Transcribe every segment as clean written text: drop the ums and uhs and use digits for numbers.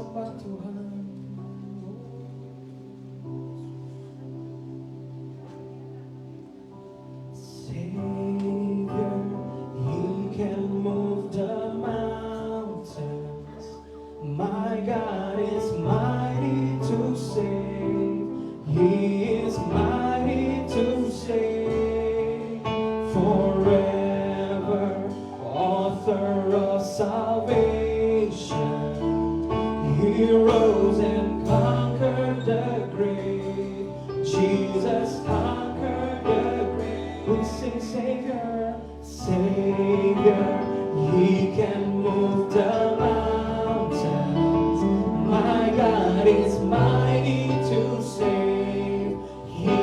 sembah Tuhan. Savior, He can move the mountains. My God is mighty to save. He is mighty to save. Forever, author of salvation. He rose and conquered the grave. Jesus conquered the grave. We sing Savior, Savior. He can move the mountains. My God is mighty to save. He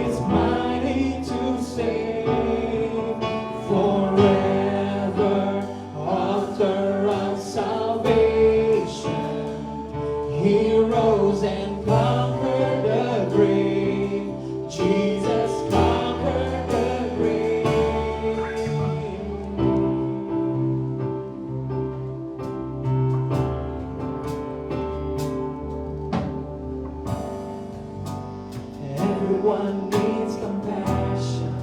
is mighty to save. Forever, author of salvation. He rose and conquered the grave. Jesus conquered the grave. Everyone needs compassion,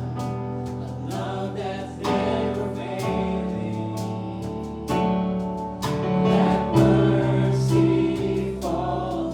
a love that's never failing. That mercy fall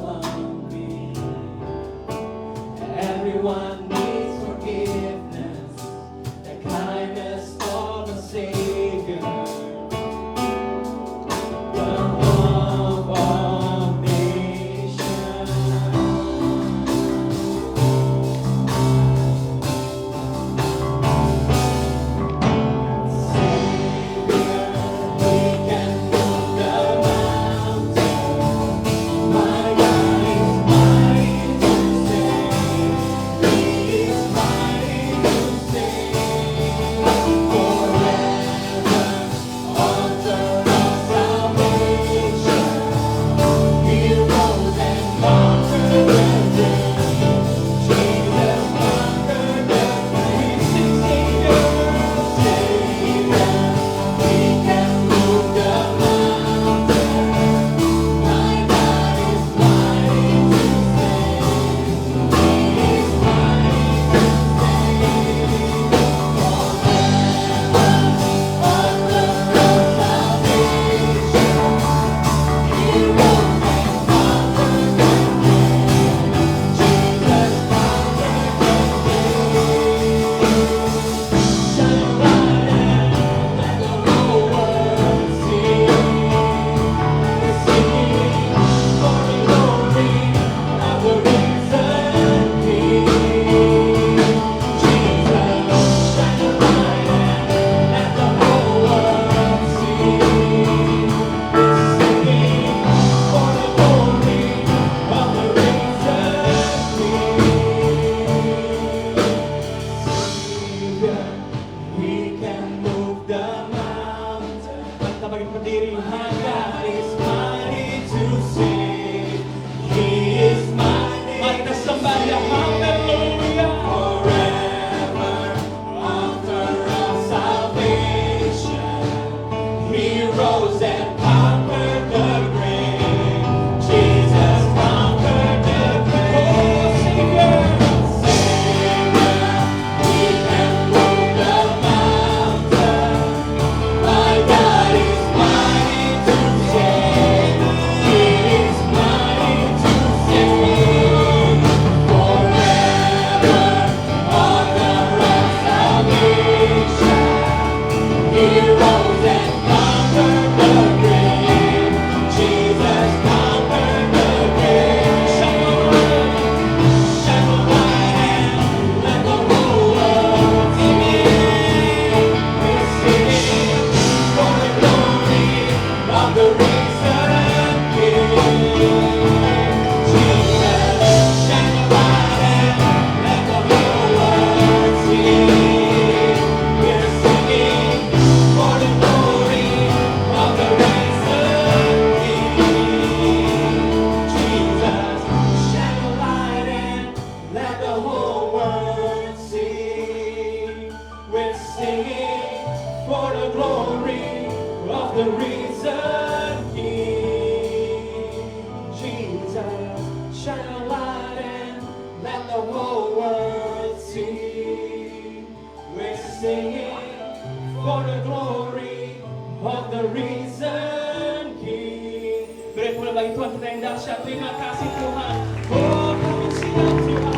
bagi Tuhan kita yang dahsyat. Terima kasih Tuhan. Oh, kami siap Tuhan.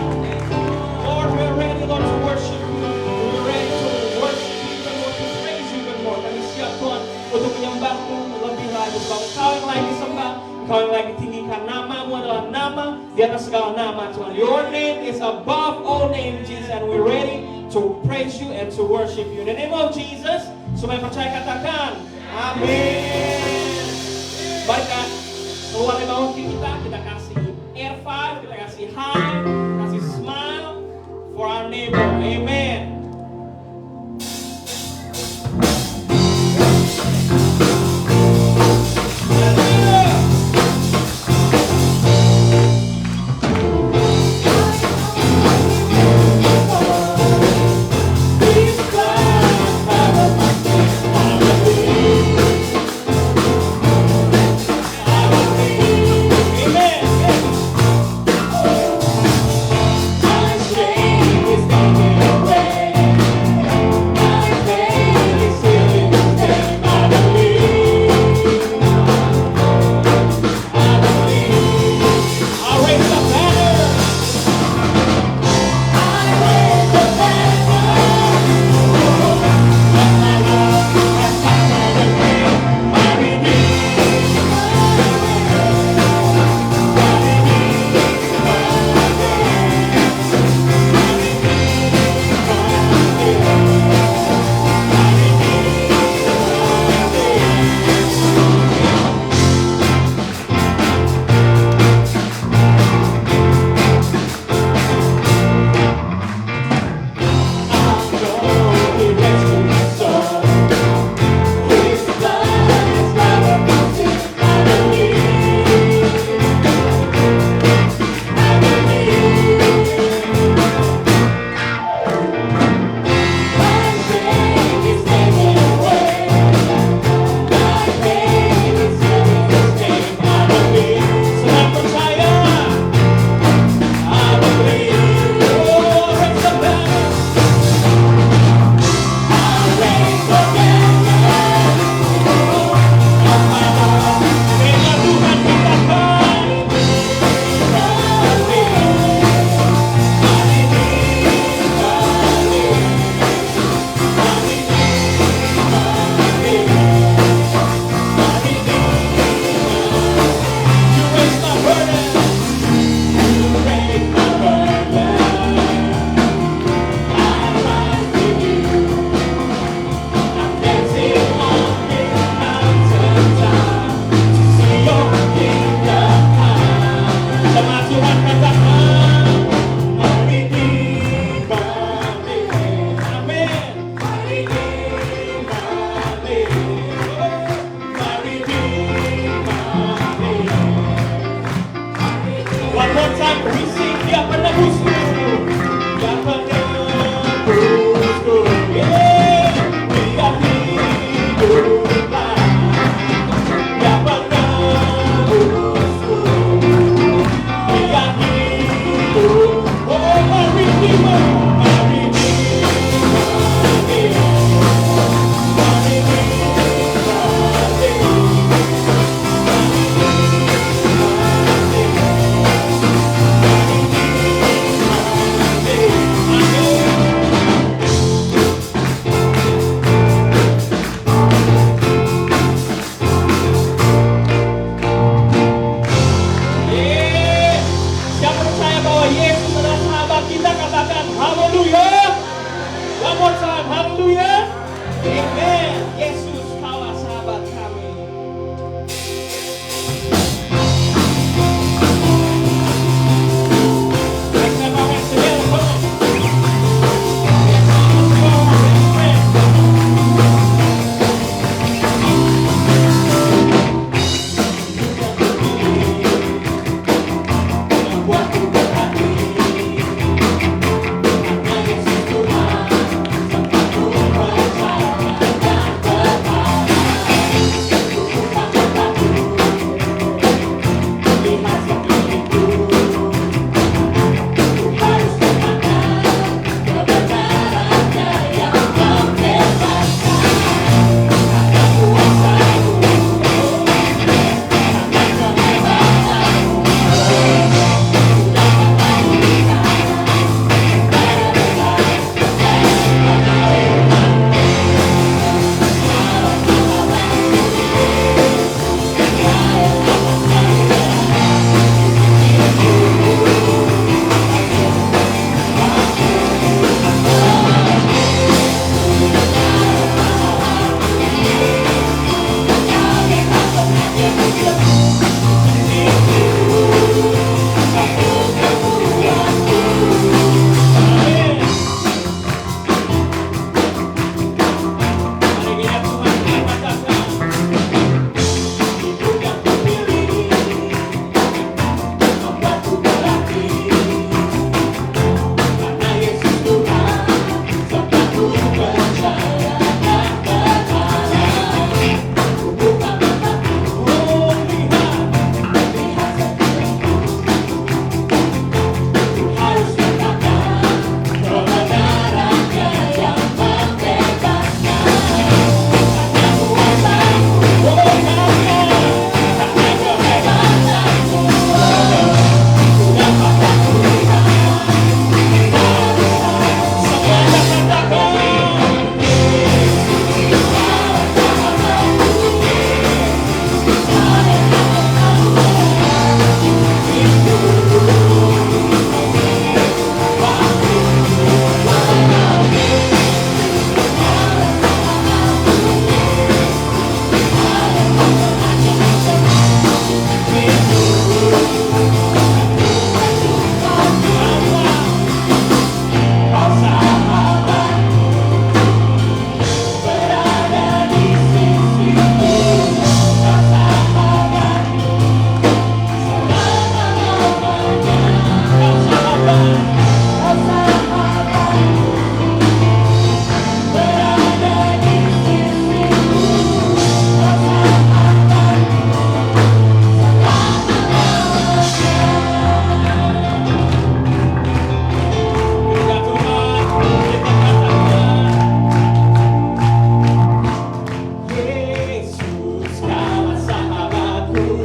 Lord, we're ready, Lord, to worship you. We're ready to worship you even more, to praise you even more. Kami siap Tuhan untuk menyembah-Mu lebih lagi. Sebab Engkau yang lagi disembah, Engkau yang lagi tinggikan. Nama-Mu adalah nama di atas segala nama Tuhan. Your name is above all names, Jesus, and we're ready to praise you and to worship you. In the name of Jesus, semua yang percaya katakan, amin. Baiklah, keluar dari bawah kita kasih air five, kita kasih high, kasih smile for our neighbor. Amen.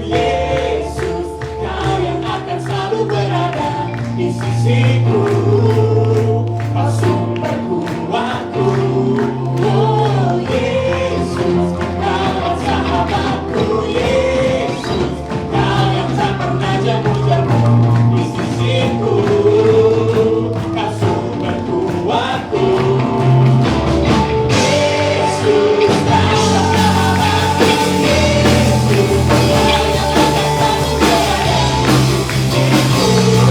Yesus, Kau yang akan selalu berada di sisiku, Kau sumber kuatku. Oh Yesus, Kau sahabatku. Yesus, Kau yang tak pernah jemu-jemu di sisiku, Kau sumber kuatku. Yesus, Kau sahabatku. Yesus, Kau yang akan selalu berada di sisiku, sumber kuatku.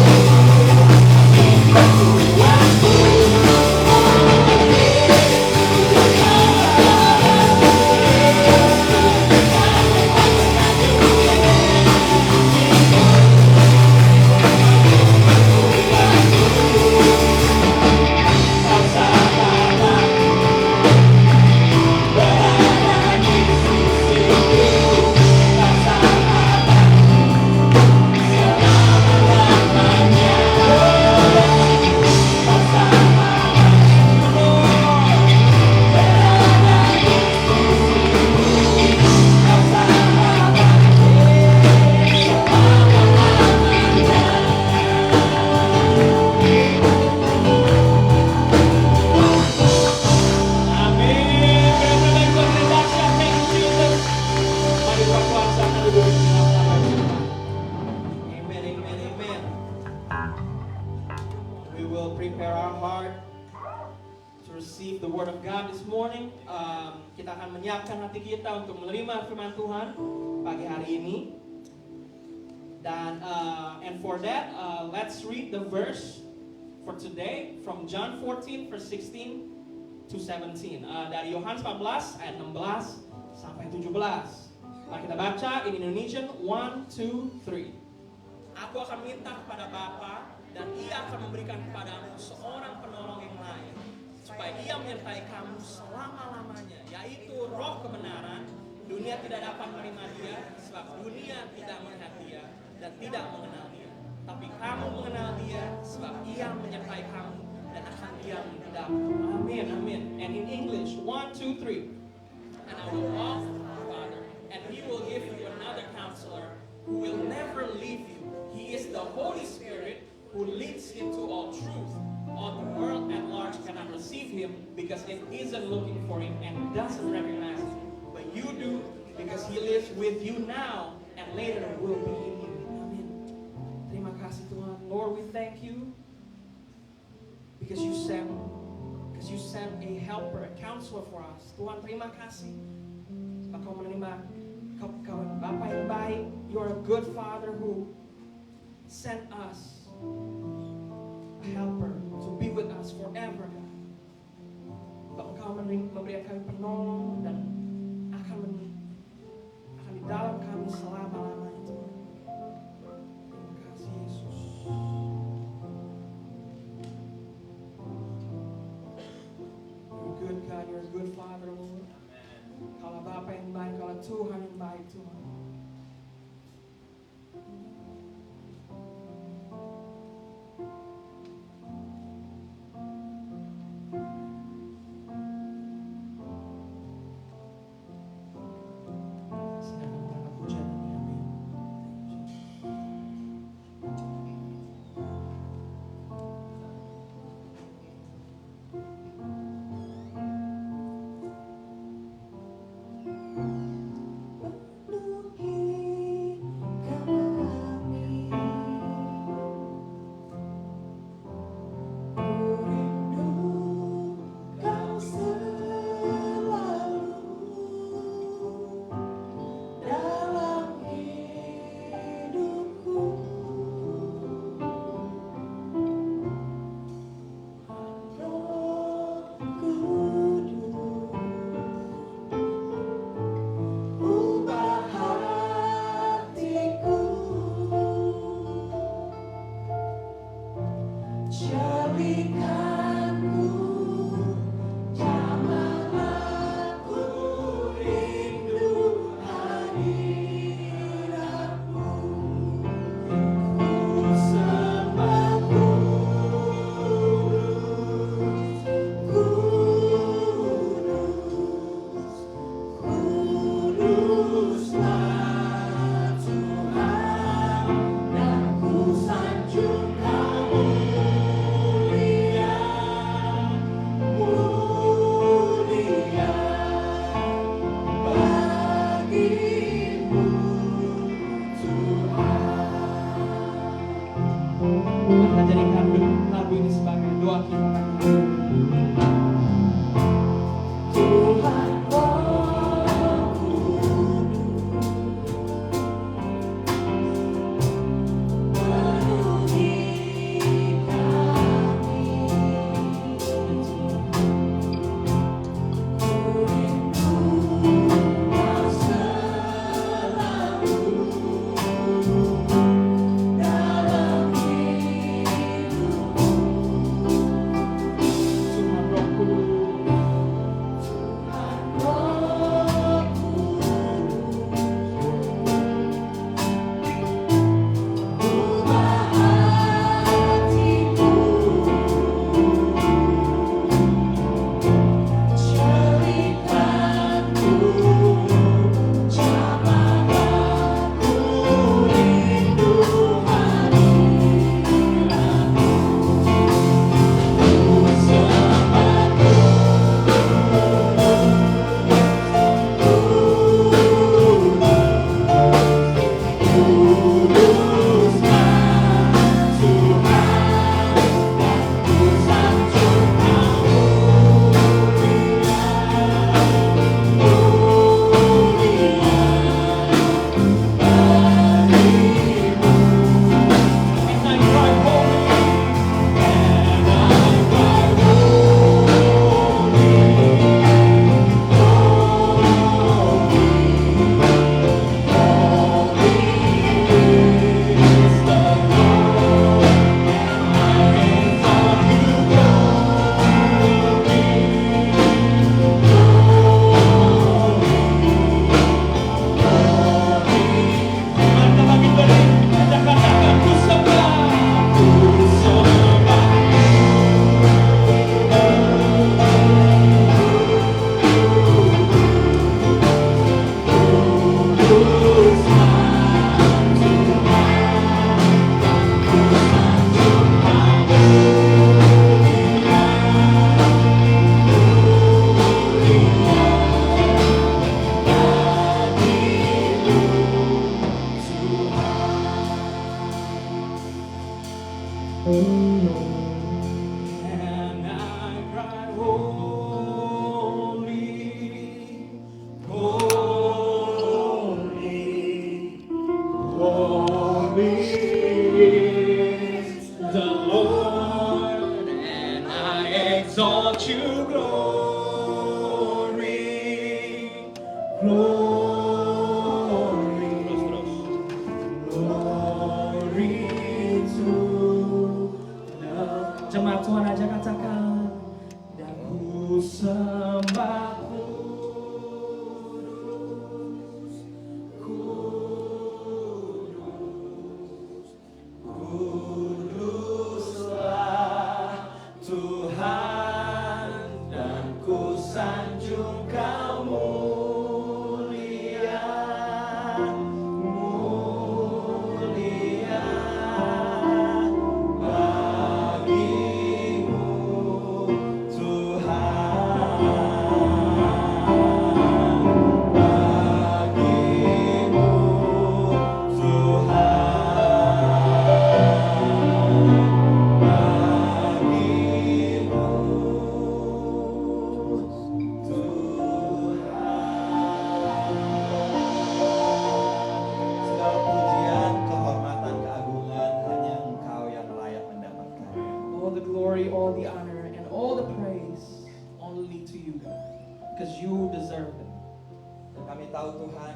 Kau sahabatku, berada di sisiku. Kau sahabatku, selama-lamanya. Kau sahabatku, berada di sisiku. Kau sahabatku, selama-lamanya. Amin. Beri Tuhan yang dahsyat. Thank you, Jesus. Mari berkuasa duduk di nama Tuhan. Amen, amen, amen. We will prepare our heart to receive the word of God this morning. Kita akan menyiapkan hati kita untuk menerima firman Tuhan pagi hari ini. Dan and for that, let's read the verse for today from John 14 verse 16 to 17. Dari Yohanes 14 ayat 16 sampai 17. Mari kita baca in Indonesian 1, 2, 3. Aku akan minta kepada Bapa dan Ia akan memberikan kepadamu seorang penolong yang lain, supaya Ia menyertai kamu selama-lamanya, yaitu Roh kebenaran. Dunia tidak dapat menerima Dia, sebab dunia tidak melihat Dia dan tidak mengenal Dia. Tapi kamu mengenal Dia, sebab Ia menyertai kamu dan akan diam di dalammu. Amin, amin. And in English, 1, 2, 3. And I will ask the Father, and He will give you another counselor who will never leave you. He is the Holy Spirit who leads into all truth. All the world at large cannot receive Him because it isn't looking for Him and doesn't recognize Him. But you do because He lives with you now and later will be in you. Amin. Terima kasih Tuhan. Lord, we thank you because you sent a helper, a counselor for us. Tuhan, terima kasih sebab Kau menerima Kau Bapa yang baik. You are a good Father who sent us a helper to be with us forever. Bahwa Engkau memberikan kami penolong dan akan di dalam kami selama-lamanya Tuhan. Terima kasih Yesus. You're a good God, you're a good Father, Lord. Kaulah Bapa yang baik, Kaulah Tuhan yang baik Tuhan. Silakan mengangkat pujian ini, amin. And I cried, holy, holy, holy is the Lord, and I exalt you, glory, glory, glory to the Jemaat Tuhan aja katakan, dan ku sembah kudus, kudus, kuduslah Tuhan, dan ku sanjung Kau mulia, mulia bagimu Tuhan, bagimu Segala pujian, kehormatan, keagungan hanya Engkau yang layak mendapatkan. all the glory, all the honor, and all the praise only to you, God, because you deserve it. Dan kami tahu Tuhan,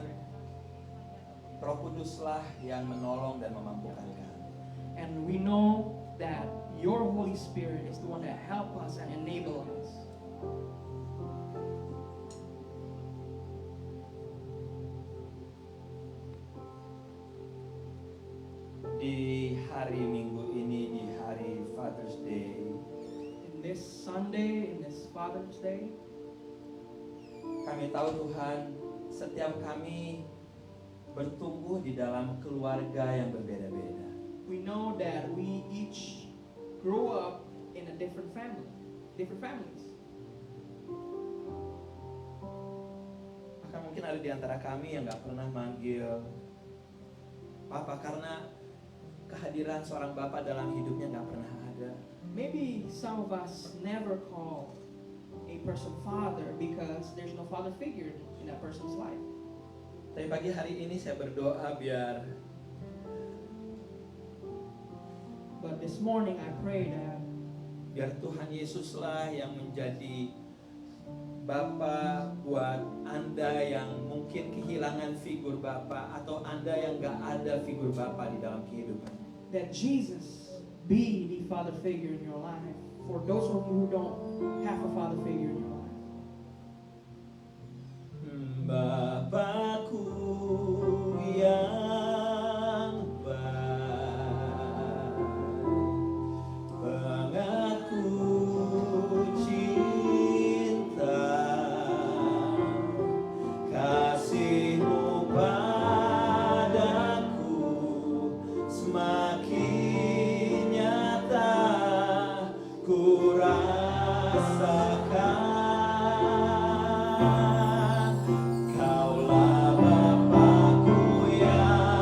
Roh Kuduslah yang menolong dan memampukan kami. And we know that your Holy Spirit is the one that help us and enable us. Di hari Minggu ini, di hari Father's Day, In this Sunday, in this Father's Day, kami tahu Tuhan, setiap kami bertumbuh di dalam keluarga yang berbeda-beda. we know that we each grow up in a different family, different families. Maka mungkin ada di antara kami yang gak pernah manggil Papa karena kehadiran seorang Bapak dalam hidupnya gak pernah ada. Maybe some of us never call a person father because there's no father figure in that person's life. Tapi pagi hari ini saya berdoa But this morning I pray that biar Tuhan Yesuslah yang menjadi Bapa buat Anda yang mungkin kehilangan figur Bapa atau Anda yang gak ada figur Bapa di dalam kehidupan. that Jesus be the father figure in your life. For those of you who don't have a father figure in your life. Bapakku yang baik, pengaku cinta, kasih-Mu padaku semakin nyata ku rasakan. Kaulah Bapakku yang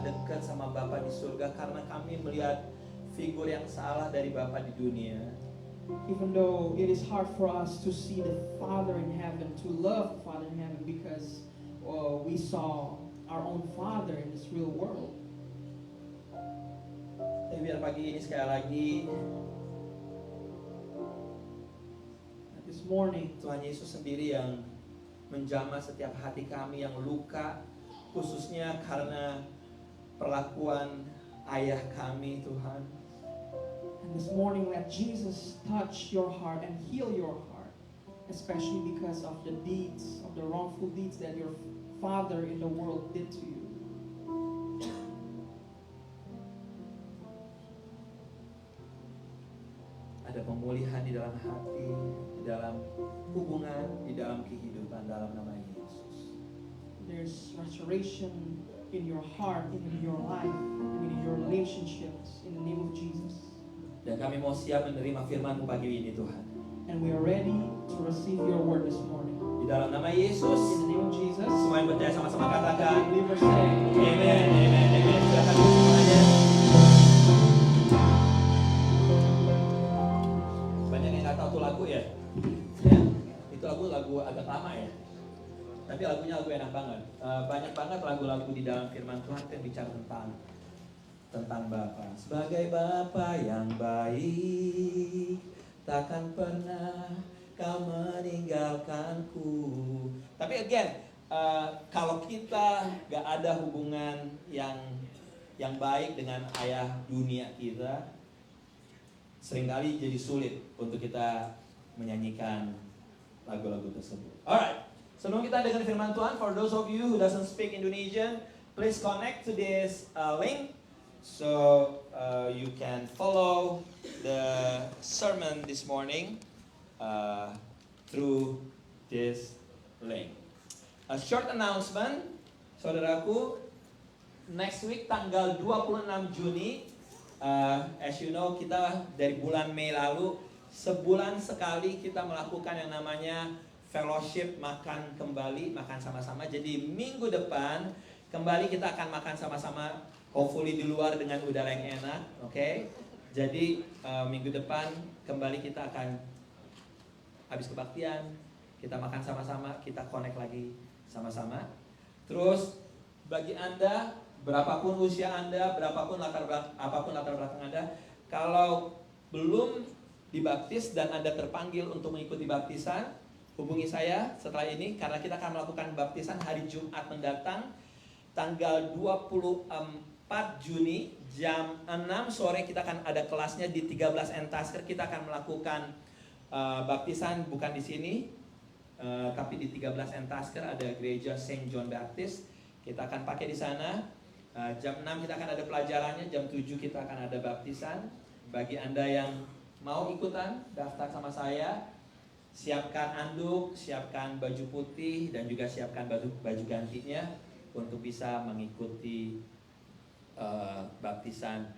bisa dekat sama Bapa di surga karena kami melihat figur yang salah dari Bapa di dunia. Even though it is hard for us to see the Father in heaven, to love the Father in heaven, because we saw our own Father in this real world. Tapi biar pagi ini sekali lagi This morning, Tuhan Yesus sendiri yang menjamah setiap hati kami yang luka, khususnya karena perlakuan ayah kami, Tuhan. and this morning let Jesus touch your heart and heal your heart, especially because of the deeds, of the wrongful deeds that your father in the world did to you. Ada pemulihan di dalam hati, di dalam hubungan, di dalam kehidupan dalam nama Yesus. There's restoration in your heart, in your life, and in your relationships, in the name of Jesus. Dan kami mau siap menerima firman-Mu pagi ini, Tuhan. And we are ready to receive your word this morning. Di dalam nama Yesus, In the name of Jesus, semua yang percaya sama-sama katakan, believers say, Amen, amen, amen. Silakan semuanya. Banyak yang nggak tahu tuh lagu ya? Ya, itu lagu agak lama ya. Tapi lagunya lagu enak banget. Banyak banget lagu-lagu di dalam firman Tuhan yang bicara tentang Bapa. Sebagai Bapa yang baik, takkan pernah kau meninggalkanku. Tapi again, kalau kita gak ada hubungan yang baik dengan ayah dunia kita, seringkali jadi sulit untuk kita menyanyikan lagu-lagu tersebut. Alright, sebelum kita dengar firman Tuhan, for those of you who doesn't speak Indonesian, please connect to this link so you can follow the sermon this morning through this link. A short announcement, saudaraku, next week tanggal 26 Juni, as you know, kita dari bulan Mei lalu, sebulan sekali kita melakukan yang namanya fellowship, makan kembali, makan sama-sama. Jadi minggu depan kembali kita akan makan sama-sama, hopefully di luar dengan udara yang enak, oke? Jadi minggu depan kembali kita akan habis kebaktian, kita makan sama-sama, kita connect lagi sama-sama. Terus bagi Anda, berapapun usia Anda, apapun latar belakang Anda, kalau belum dibaptis dan Anda terpanggil untuk mengikuti baptisan, hubungi saya setelah ini karena kita akan melakukan baptisan hari Jumat mendatang tanggal 24 Juni jam 6 sore. Kita akan ada kelasnya di 13 Entasker. Kita akan melakukan baptisan bukan di sini, tapi di 13 Entasker ada gereja Saint John Baptist. Kita akan pakai di sana. Jam 6 kita akan ada pelajarannya, jam 7 kita akan ada baptisan. Bagi Anda yang mau ikutan, daftar sama saya. Siapkan anduk, siapkan baju putih, dan juga siapkan baju gantinya untuk bisa mengikuti baptisan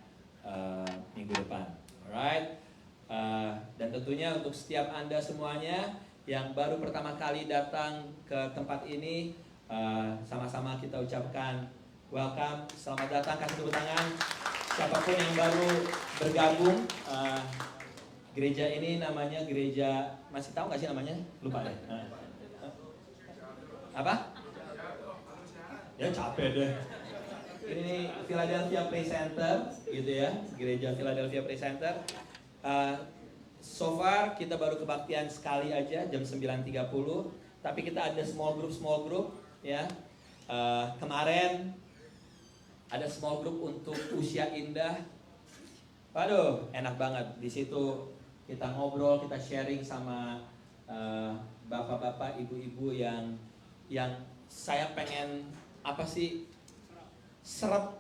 minggu depan. Alright. Dan tentunya untuk setiap Anda semuanya yang baru pertama kali datang ke tempat ini, sama-sama kita ucapkan welcome, selamat datang, kasih tepuk tangan. Siapapun yang baru bergabung, gereja ini namanya gereja, masih tahu nggak sih namanya? Lupa deh. Apa? Ya capek deh. Ini Philadelphia Praise Center, gitu ya, gereja Philadelphia Praise Center. So far kita baru kebaktian sekali aja jam 9.30, tapi kita ada small group, ya. Kemarin ada small group untuk usia indah. Waduh, enak banget. Di situ kita ngobrol, kita sharing sama bapak-bapak, ibu-ibu yang saya pengen apa sih serap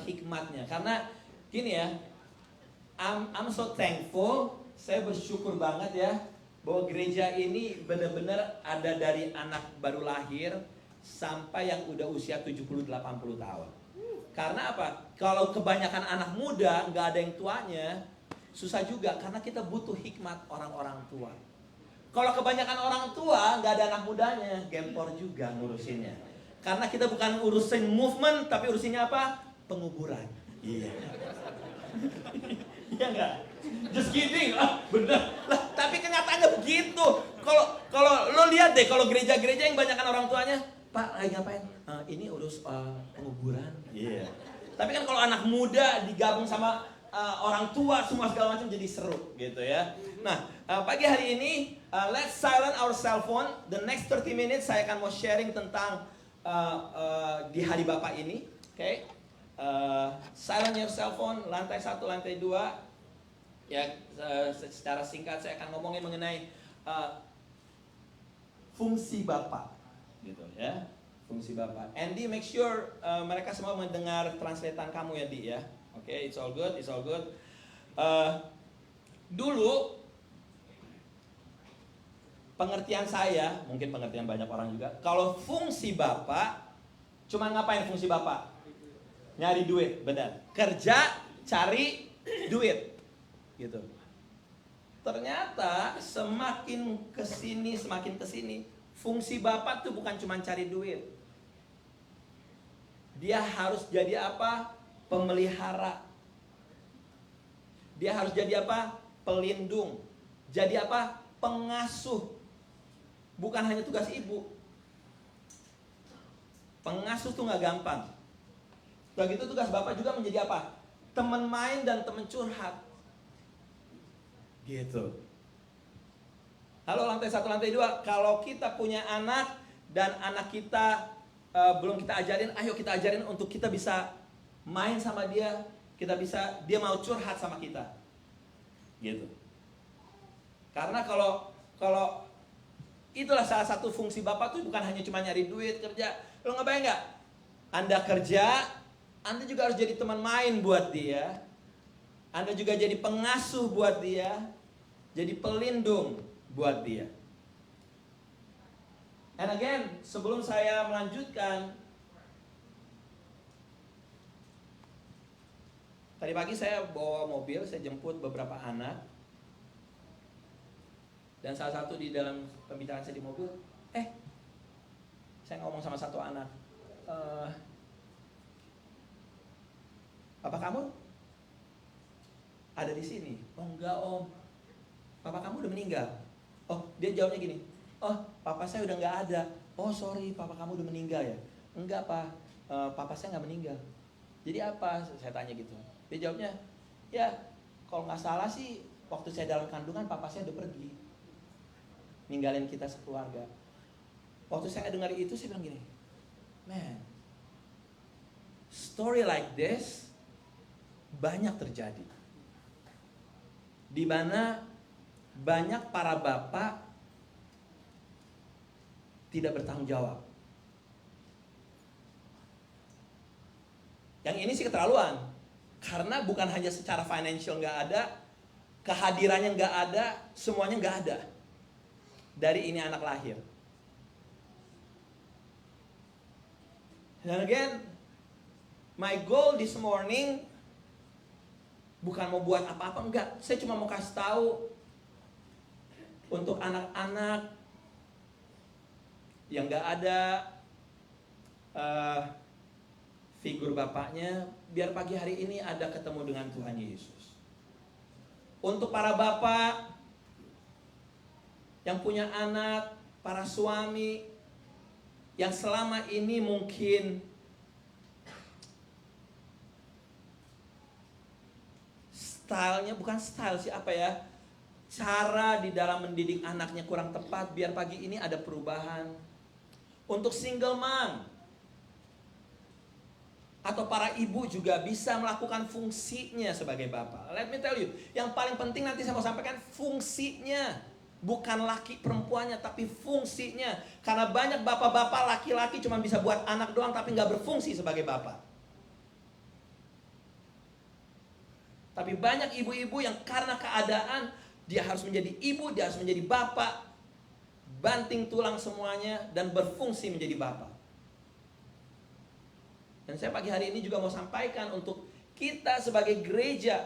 hikmatnya. Karena gini ya, I'm so thankful, saya bersyukur banget ya bahwa gereja ini benar-benar ada dari anak baru lahir sampai yang udah usia 70-80 tahun. Karena apa? Kalau kebanyakan anak muda nggak ada yang tuanya, susah juga karena kita butuh hikmat orang-orang tua. Kalau kebanyakan orang tua nggak ada anak mudanya, gempor juga ngurusinnya. Karena kita bukan urusin movement, tapi urusinnya apa? penguburan. Iya. Iya enggak? Just kidding. Bener. Lah, tapi kenyataannya begitu. Kalau lo lihat deh, kalau gereja-gereja yang banyakkan orang tuanya, Pak, lagi ngapain? Ini urus penguburan. Iya. Tapi kan kalau anak muda digabung sama orang tua, semua segala macam jadi seru gitu ya. Nah, pagi hari ini let's silent our cell phone. The next 30 minutes saya akan mau sharing tentang di hari Bapak ini. Oke. Silent your cell phone, lantai 1, lantai 2. Ya, secara singkat saya akan ngomongin mengenai fungsi Bapak gitu ya. Fungsi Bapak. Andy, make sure mereka semua mendengar translatean kamu ya, Di ya. Oke, it's all good, it's all good. Dulu pengertian saya, mungkin pengertian banyak orang juga, kalau fungsi Bapak, cuma ngapain fungsi Bapak? Nyari duit, benar. Kerja, cari duit. Gitu. Ternyata semakin kesini, fungsi Bapak tuh bukan cuma cari duit. Dia harus jadi apa? Pemelihara. Dia harus jadi apa? Pelindung. Jadi apa? Pengasuh. Bukan hanya tugas ibu. Pengasuh tuh gak gampang. Begitu tugas Bapak juga menjadi apa? Teman main dan teman curhat. Gitu. Halo, lantai 1, lantai 2. Kalau kita punya anak dan anak kita belum kita ajarin, ayo kita ajarin untuk kita bisa main sama dia, dia mau curhat sama kita, gitu. Karena kalau itulah salah satu fungsi Bapak tuh bukan hanya cuma nyari duit kerja. Lo ngebayang nggak? Anda kerja, Anda juga harus jadi teman main buat dia. Anda juga jadi pengasuh buat dia, jadi pelindung buat dia. And again, sebelum saya melanjutkan, tadi pagi saya bawa mobil, saya jemput beberapa anak. Dan salah satu di dalam pembicaraan saya di mobil, saya ngomong sama satu anak, Papa kamu ada di sini? Oh enggak om, Papa kamu udah meninggal. Oh, dia jawabnya gini, oh papa saya udah nggak ada. Oh sorry, papa kamu udah meninggal ya? Enggak pak, papa saya nggak meninggal. Jadi apa? Saya tanya gitu. Dia jawabnya, ya kalau nggak salah sih waktu saya dalam kandungan papa saya udah pergi, ninggalin kita sekeluarga. Waktu saya dengar itu saya bilang gini, man, story like this banyak terjadi, di mana banyak para bapak tidak bertanggung jawab. Yang ini sih keterlaluan, karena bukan hanya secara financial nggak ada, kehadirannya nggak ada, semuanya nggak ada dari ini anak lahir. Dan again, my goal this morning bukan mau buat apa-apa, enggak. Saya cuma mau kasih tahu untuk anak-anak yang nggak ada figur bapaknya, biar pagi hari ini ada ketemu dengan Tuhan Yesus. Untuk para bapak yang punya anak, para suami yang selama ini mungkin stylenya, bukan style sih, apa ya, cara di dalam mendidik anaknya kurang tepat, biar pagi ini ada perubahan. Untuk single mom atau para ibu juga bisa melakukan fungsinya sebagai bapak. Let me tell you, yang paling penting nanti saya mau sampaikan fungsinya. Bukan laki perempuannya, tapi fungsinya. Karena banyak bapak-bapak laki-laki cuma bisa buat anak doang, tapi nggak berfungsi sebagai bapak. Tapi banyak ibu-ibu yang karena keadaan, dia harus menjadi ibu, dia harus menjadi bapak, banting tulang semuanya, dan berfungsi menjadi bapak. Dan saya pagi hari ini juga mau sampaikan untuk kita sebagai gereja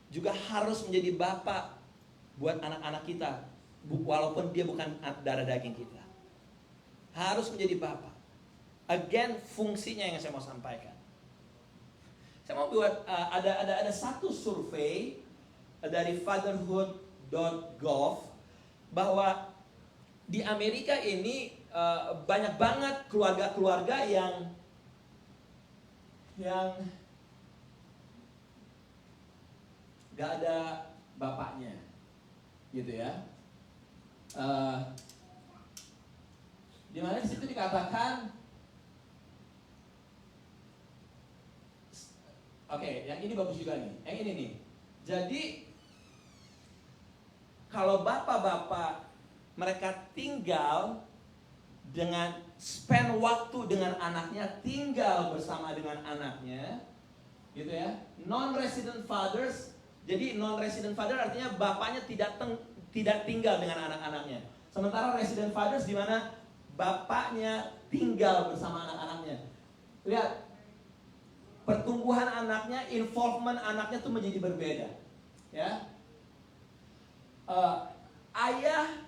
juga harus menjadi bapak buat anak-anak kita, walaupun dia bukan darah daging kita. Harus menjadi bapak. again fungsinya yang saya mau sampaikan. Saya mau buat ada satu survei dari fatherhood.gov bahwa di Amerika ini banyak banget keluarga-keluarga yang gak ada bapaknya, gitu ya. Di mana di situ dikatakan, oke, yang ini bagus juga nih, yang ini nih. Jadi kalau bapak-bapak mereka tinggal dengan spend waktu dengan anaknya, tinggal bersama dengan anaknya, gitu ya. Non-resident fathers, jadi non-resident father artinya bapaknya tidak tinggal dengan anak-anaknya. Sementara resident fathers di mana bapaknya tinggal bersama anak-anaknya. Lihat, pertumbuhan anaknya, involvement anaknya tuh menjadi berbeda, ya. Ayah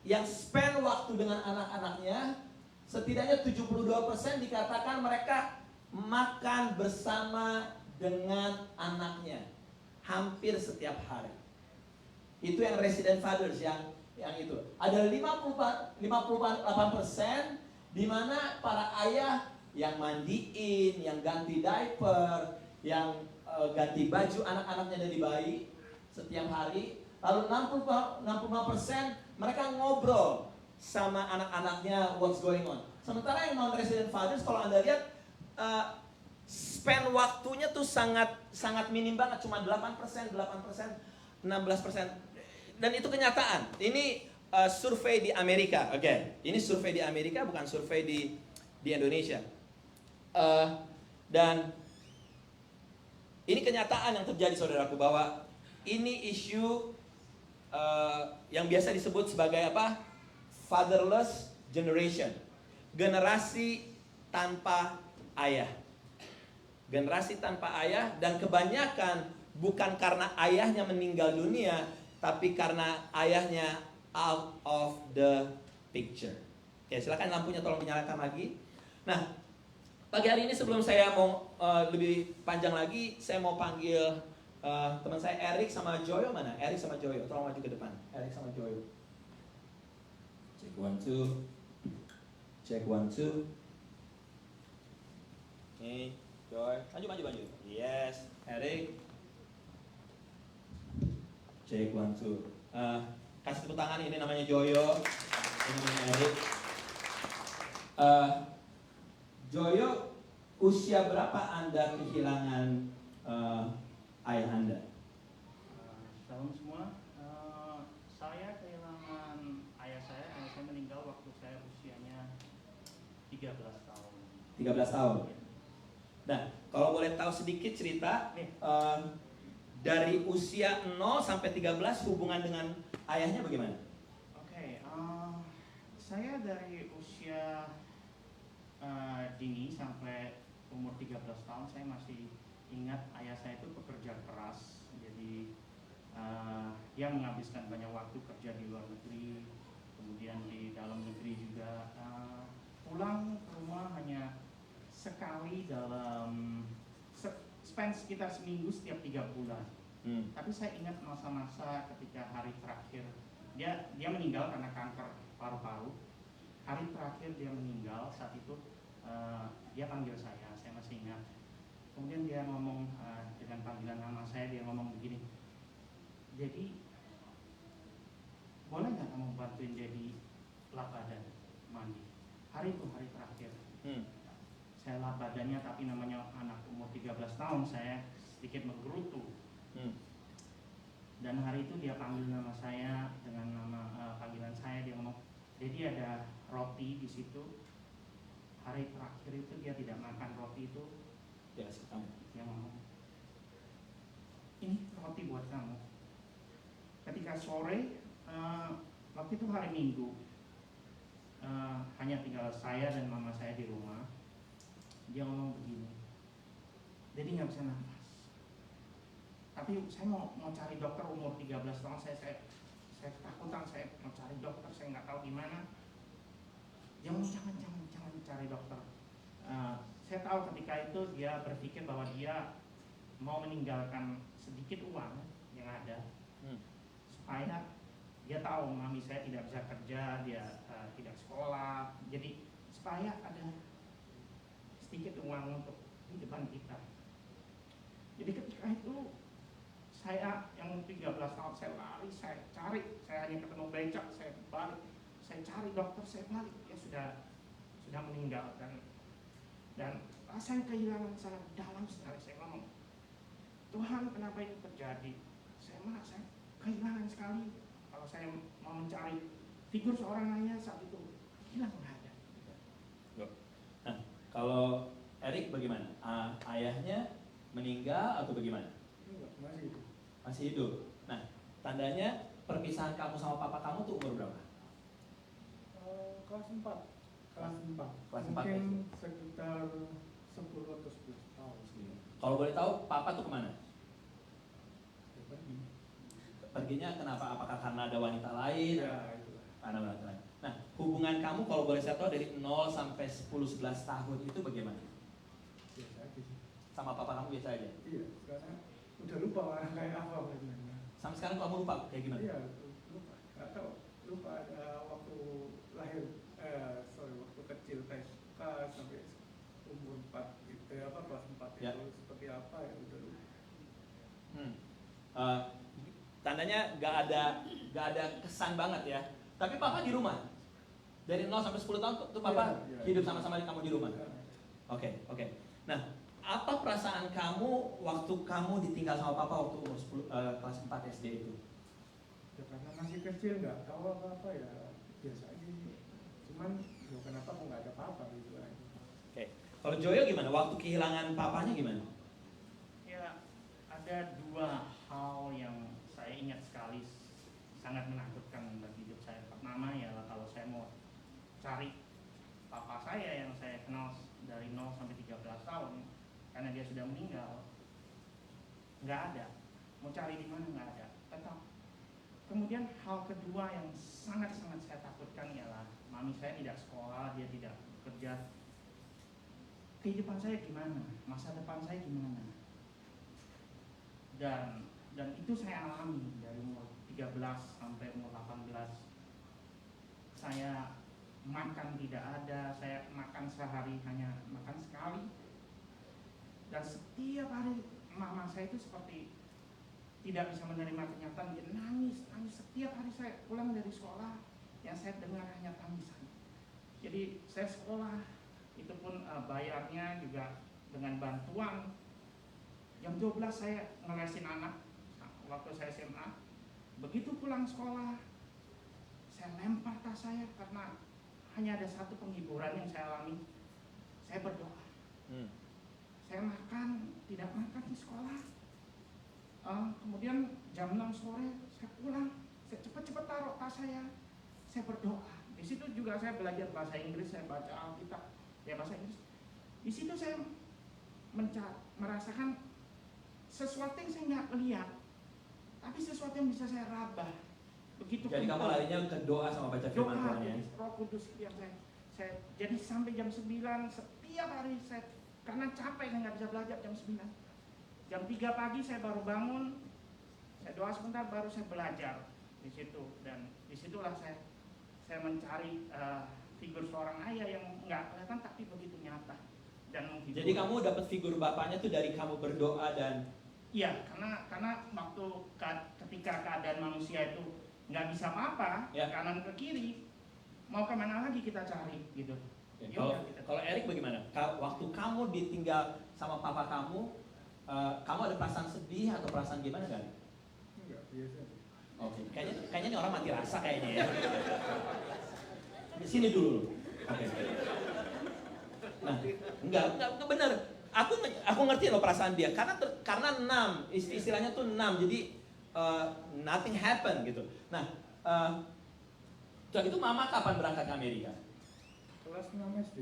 yang spend waktu dengan anak-anaknya, setidaknya 72% dikatakan mereka makan bersama dengan anaknya hampir setiap hari. Itu yang resident fathers yang itu. Ada 58% di mana para ayah yang mandiin, yang ganti diaper, yang ganti baju anak-anaknya dari bayi setiap hari. Lalu 65% mereka ngobrol sama anak-anaknya what's going on. Sementara yang non-resident fathers, kalau Anda lihat spend waktunya tuh sangat minim banget, cuma 8%, 16%. Dan itu kenyataan. Ini survei di Amerika, oke. Ini survei di Amerika, bukan survei di Indonesia. Dan ini kenyataan yang terjadi, saudaraku, bahwa ini isu yang biasa disebut sebagai apa? Fatherless generation. Generasi tanpa ayah. Generasi tanpa ayah, dan kebanyakan bukan karena ayahnya meninggal dunia, tapi karena ayahnya out of the picture. Oke, silakan lampunya tolong dinyalakan lagi. Nah, pagi hari ini sebelum saya mau lebih panjang lagi, saya mau panggil teman saya Eric sama Joyo. Mana? Eric sama Joyo, tolong maju ke depan. Eric sama Joyo. Check 1 2. Check 1 2. Nih, Joy, maju. Yes, Eric. Check 1 2. Kasih tepuk tangan, ini namanya Joyo. Ini namanya Eric. Joyo, usia berapa Anda kehilangan ayah Anda? Shalom semua. Saya kehilangan ayah saya karena saya meninggal waktu saya usianya 13 tahun. 13 tahun. Nah, kalau boleh tahu sedikit cerita, dari usia 0 sampai 13 hubungan dengan ayahnya bagaimana? Oke, saya dari usia dini sampai umur 13 tahun saya masih ingat ayah saya itu pekerja keras. Jadi dia menghabiskan banyak waktu kerja di luar negeri, kemudian di dalam negeri juga. Pulang ke rumah hanya sekali dalam spend sekitar seminggu setiap 3 bulan. Tapi saya ingat masa-masa ketika hari terakhir dia meninggal karena kanker paru-paru. Hari terakhir dia meninggal, saat itu dia panggil saya masih ingat. Kemudian dia ngomong dengan panggilan nama saya, dia ngomong begini, "Jadi, boleh nggak kamu bantuin Dedi lap badan, mandi?" Hari itu hari terakhir. Saya lap badannya, tapi namanya anak umur 13 tahun, saya sedikit menggerutu. Dan hari itu dia panggil nama saya dengan nama panggilan saya, dia ngomong, "Dedi, ada roti di situ." Hari terakhir itu dia tidak makan roti itu. Ya, kamu. Dia ngomong, "Ini roti buat kamu." Ketika sore, waktu itu hari Minggu, hanya tinggal saya dan mama saya di rumah. Dia ngomong begini, "Dedi nggak bisa nafas. Tapi saya mau cari dokter, umur 13 tahun saya ketakutan, saya mau cari dokter, saya nggak tahu gimana." Dia ngomong, jangan cari dokter. saya tahu ketika itu dia berpikir bahwa dia mau meninggalkan sedikit uang yang ada supaya dia tahu mami saya tidak bisa kerja, dia tidak sekolah, jadi supaya ada sedikit uang untuk di depan kita. Jadi ketika itu saya yang 13 tahun saya lari, saya cari, saya hanya ketemu becak, saya balik, saya cari dokter, saya balik, dia sudah meninggal dan saya kehilangan sangat dalam sekali. Saya ngomong, Tuhan kenapa itu terjadi? Saya merasa kehilangan sekali. Kalau saya mau mencari figur seorang ayah saat itu hilang, nggak ada. Nah, kalau Erik bagaimana? Ayahnya meninggal atau bagaimana? Masih itu. Masih hidup. Nah, tandanya perpisahan kamu sama papa kamu tuh umur berapa? Kelas 4. Kelas 4. Kelas 4 Mungkin SD. sekitar 10 atau 11 tahun. Kalau boleh tahu, papa tuh kemana? Ya, pergi. Perginya kenapa? Apakah karena ada wanita lain? Ya, itulah. Karena wanita lain. Nah, hubungan kamu kalau boleh saya tahu dari 0 sampai 10-11 tahun itu bagaimana? Biasa aja sih. Sama papa kamu biasa aja? Iya, karena udah lupa orang kayak apa sebenarnya. Sampai sekarang kamu lupa kayak gimana? Iya, lupa. Nggak tahu. Lupa ada waktu lahir, waktu kecil TK sampai umur 4 gitu, kelas 4 Ya. itu seperti apa ya udah lupa. Tandanya nggak ada kesan banget ya. Tapi papa di rumah. Dari 0 sampai 10 tahun tuh papa Iya, iya. hidup sama-sama kamu di rumah. Ya. Oke. Nah, apa perasaan kamu waktu kamu ditinggal sama papa waktu umur 10, kelas 4 SD itu? Ya karena masih kecil nggak tahu apa-apa ya biasa aja. Cuman ya kenapa kok nggak ada apa-apa gitu aja. Oke. Kalau Joyo gimana? Waktu kehilangan papanya gimana? Ya, ada dua hal yang saya ingat sekali, sangat menakutkan bagi hidup saya. Pertama ya kalau saya mau cari papa saya yang saya kenal dari 0 sampai 13 tahun, karena dia sudah meninggal, nggak ada. Mau cari di mana nggak ada. Tetap. Kemudian hal kedua yang sangat-sangat saya takutkan ialah mami saya tidak sekolah, dia tidak bekerja. Kehidupan saya gimana? Masa depan saya gimana? Dan itu saya alami dari umur 13 sampai umur 18. Saya makan tidak ada, saya makan sehari hanya makan sekali. Dan setiap hari mama saya itu seperti tidak bisa menerima kenyataan, dia nangis. Setiap hari saya pulang dari sekolah, yang saya dengar hanya tangisan. Jadi saya sekolah, itu pun bayarnya juga dengan bantuan. Jam 12 saya ngelesin anak waktu saya SMA. Begitu pulang sekolah, saya lempar tas saya karena hanya ada satu penghiburan yang saya alami. Saya berdoa. Saya makan, tidak makan di sekolah. Kemudian jam 6 sore saya pulang, saya cepat-cepat taruh tas saya berdoa. Di situ juga saya belajar bahasa Inggris, saya baca Alkitab, ya bahasa Inggris. Di situ saya merasakan sesuatu yang saya nggak lihat, tapi sesuatu yang bisa saya raba. Begitu. Jadi kamu larinya ke doa sama baca firman Tuhan ya? Roh Kudus yang saya jadi sampai jam 9 setiap hari saya, karena capek saya nggak bisa belajar jam 9. Jam 3 pagi saya baru bangun, saya doa sebentar baru saya belajar di situ, dan disitulah saya mencari figur seorang ayah yang nggak kelihatan tapi begitu nyata dan menghibur. Jadi kamu dapat figur bapaknya tuh dari kamu berdoa dan iya, karena waktu ketika keadaan manusia itu nggak bisa apa-apa, ya. kanan ke kiri, mau kemana lagi kita cari gitu. ya, kalau Erik bagaimana? Waktu kamu ditinggal sama papa kamu ada perasaan sedih atau perasaan gimana kan? Enggak, biasa. Oke, kayaknya ini orang mati rasa kayaknya ya. Di sini dulu. Oke. Nah, enggak benar. Aku ngerti loh perasaan dia karena 6, istilahnya tuh 6. Jadi nothing happen gitu. Nah, itu mama kapan berangkat ke Amerika? Kelas 6 SD.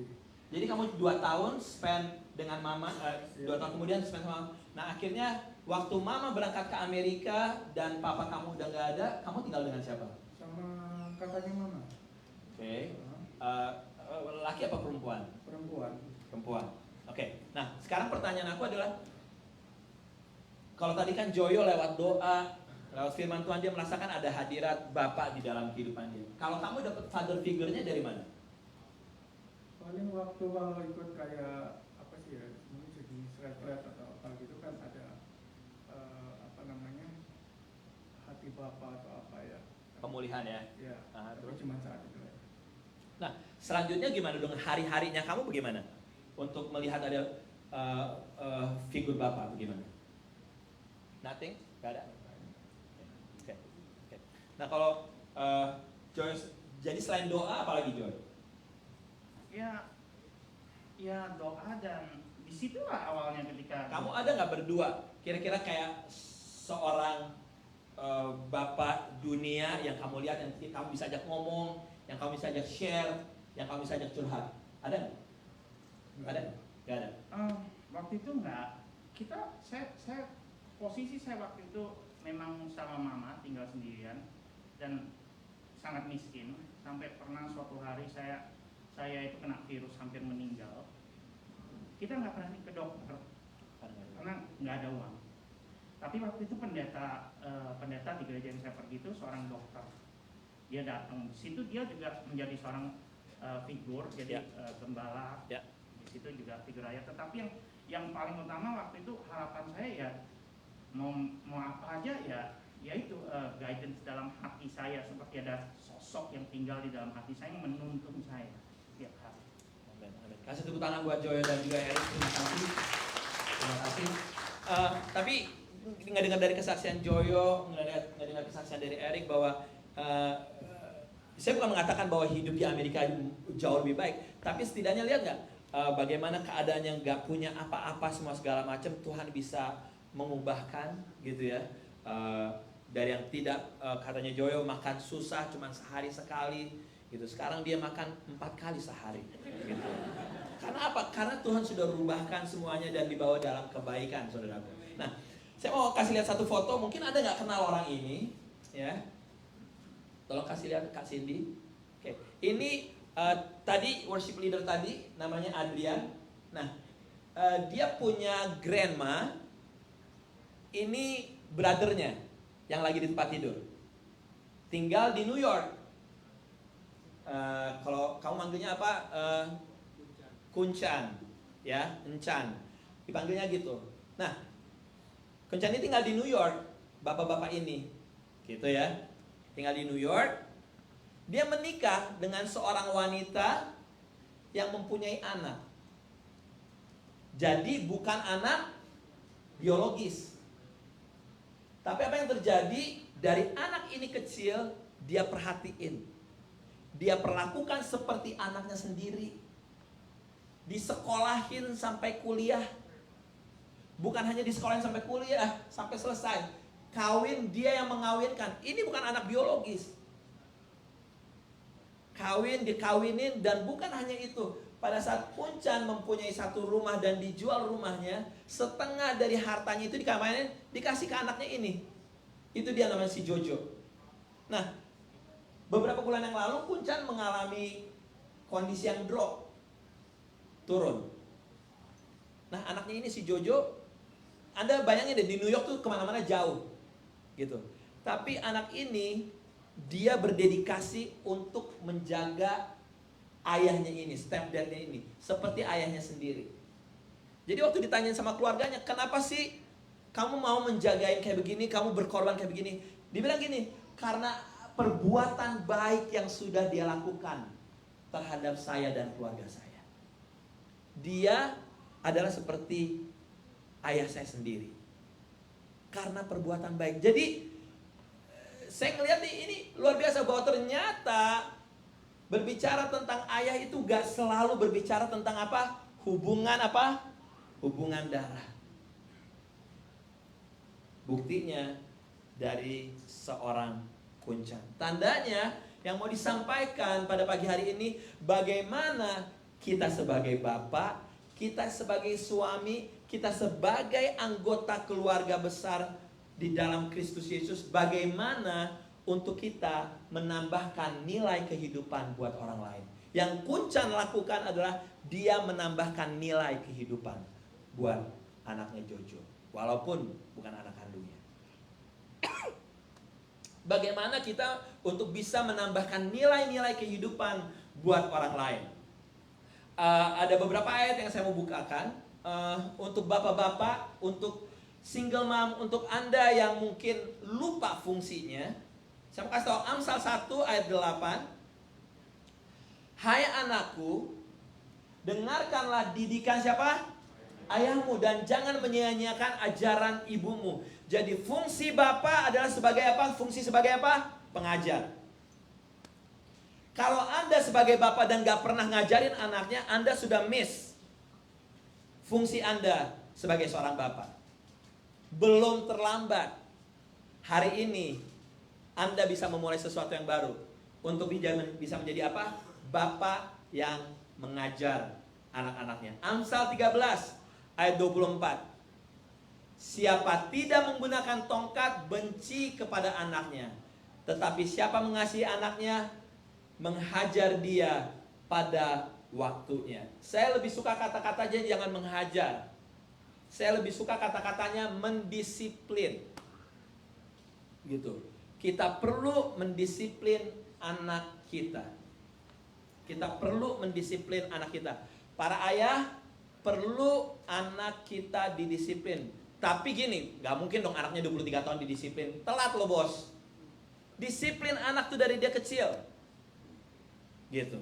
Jadi kamu 2 tahun spend dengan mama, 2 tahun kemudian spend sama mama. Nah akhirnya waktu mama berangkat ke Amerika dan papa kamu udah nggak ada, kamu tinggal dengan siapa? Sama kakaknya mama. Oke. Laki apa perempuan? Perempuan. Perempuan. Oke. Nah, sekarang pertanyaan aku adalah, kalau tadi kan Joyo lewat doa, lewat firman Tuhan dia merasakan ada hadirat Bapa di dalam kehidupan dia. Kalau kamu dapat father figure-nya dari mana? Paling waktu kalau ikut kayak apa sih ya, mungkin jadi retret atau apa gitu kan ada apa namanya, hati Bapa atau apa ya. Pemulihan ya. Ya, Ah, tapi terus? cuma saat itu ya. Nah, selanjutnya gimana dong hari-harinya kamu bagaimana? Untuk melihat ada figur Bapa bagaimana? Nothing? Gak ada? Oke. Oke. Nah, kalau Joy, jadi selain doa apalagi Joy? Ya doa, dan disitulah awalnya ketika Kamu ada nggak berdua kira-kira kayak seorang bapak dunia yang kamu lihat, yang kamu bisa ajak ngomong, yang kamu bisa ajak share, yang kamu bisa ajak curhat? Ada nggak? Ada? Nggak ada. Waktu itu saya posisi saya waktu itu memang sama mama tinggal sendirian dan sangat miskin, sampai pernah suatu hari saya itu kena virus hampir meninggal. Kita nggak pernah ke dokter karena nggak ada uang. Tapi waktu itu pendeta di gereja yang saya pergi itu seorang dokter. Dia datang di situ, dia juga menjadi seorang figur, jadi gembala. Ya. Di situ juga figur ayah. Tetapi yang paling utama waktu itu harapan saya ya mau apa aja ya itu guidance dalam hati saya, seperti ada sosok yang tinggal di dalam hati saya yang menuntun saya setiap hari. Amin, amin. Kasih tepuk tangan buat Joyo dan juga Erik. Terima kasih. Terima kasih. Tapi nggak dengar dari kesaksian Joyo, nggak dengar kesaksian dari Erik bahwa saya bukan mengatakan bahwa hidup di Amerika jauh lebih baik, tapi setidaknya lihat nggak bagaimana keadaan yang nggak punya apa-apa semua segala macam, Tuhan bisa mengubahkan gitu ya. Dari yang tidak, katanya Joyo makan susah cuma sehari sekali gitu, sekarang dia makan 4 kali sehari gitu. Karena apa? Karena Tuhan sudah merubahkan semuanya dan dibawa dalam kebaikan, saudaraku. Nah, saya mau kasih lihat satu foto, mungkin ada nggak kenal orang ini ya. Tolong kasih lihat Kak Cindy. Oke. Ini tadi worship leader tadi namanya Adrian. Nah, dia punya grandma. Ini brothernya yang lagi di tempat tidur. Tinggal di New York. Kalau kamu manggilnya apa? Kuncan, ya, Encan. Dipanggilnya gitu. Nah, Kuncan ini tinggal di New York. Bapak-bapak ini, gitu ya. Tinggal di New York. Dia menikah dengan seorang wanita yang mempunyai anak. Jadi bukan anak biologis. Tapi apa yang terjadi? Dari anak ini kecil, dia perhatiin. Dia perlakukan seperti anaknya sendiri. Disekolahin sampai kuliah. Bukan hanya disekolahin sampai kuliah, sampai selesai. Kawin, dia yang mengawinkan. Ini bukan anak biologis. Kawin, dikawinin, dan bukan hanya itu. Pada saat Kuncan mempunyai satu rumah dan dijual rumahnya, setengah dari hartanya itu dikasih ke anaknya ini. Itu dia namanya si Jojo. Nah, beberapa bulan yang lalu Kuncan mengalami kondisi yang drop, turun. Nah, anaknya ini si Jojo, Anda bayangin deh, di New York tuh kemana-mana jauh gitu. Tapi anak ini dia berdedikasi untuk menjaga ayahnya ini, stepdadnya ini, seperti ayahnya sendiri. Jadi waktu ditanyain sama keluarganya, kenapa sih kamu mau menjagain kayak begini, kamu berkorban kayak begini? Dibilang gini, karena perbuatan baik yang sudah dia lakukan terhadap saya dan keluarga saya. Dia adalah seperti ayah saya sendiri. Karena perbuatan baik. Jadi saya ngeliat nih, ini luar biasa bahwa ternyata berbicara tentang ayah itu gak selalu berbicara tentang apa? Hubungan apa? Hubungan darah. Buktinya dari seorang Kuncan. Tandanya yang mau disampaikan pada pagi hari ini, bagaimana kita sebagai bapak, kita sebagai suami, kita sebagai anggota keluarga besar di dalam Kristus Yesus, bagaimana untuk kita menambahkan nilai kehidupan buat orang lain. Yang Kunchan lakukan adalah dia menambahkan nilai kehidupan buat anaknya Jojo, walaupun bukan anak kandungnya. Bagaimana kita untuk bisa menambahkan nilai-nilai kehidupan buat orang lain? Ada beberapa ayat yang saya mau bukakan untuk bapak-bapak, untuk single mom, untuk Anda yang mungkin lupa fungsinya. Saya mau kasih tahu Amsal 1 ayat 8. Hai anakku, dengarkanlah didikan siapa? Ayahmu, dan jangan menyia-nyiakan ajaran ibumu. Jadi fungsi bapak adalah sebagai apa? Fungsi sebagai apa? Pengajar. Kalau Anda sebagai bapak dan gak pernah ngajarin anaknya, Anda sudah miss fungsi Anda sebagai seorang bapak. Belum terlambat. Hari ini Anda bisa memulai sesuatu yang baru untuk bisa menjadi apa? Bapak yang mengajar anak-anaknya. Amsal 13 ayat 24. Siapa tidak menggunakan tongkat benci kepada anaknya, tetapi siapa mengasihi anaknya menghajar dia pada waktunya. Saya lebih suka kata-katanya jangan menghajar. Saya lebih suka kata-katanya mendisiplin. Gitu. Kita perlu mendisiplin anak kita. Kita perlu mendisiplin anak kita. Para ayah perlu anak kita didisiplin. Tapi gini, gak mungkin dong anaknya 23 tahun didisiplin. Telat loh bos. Disiplin anak tuh dari dia kecil. Gitu.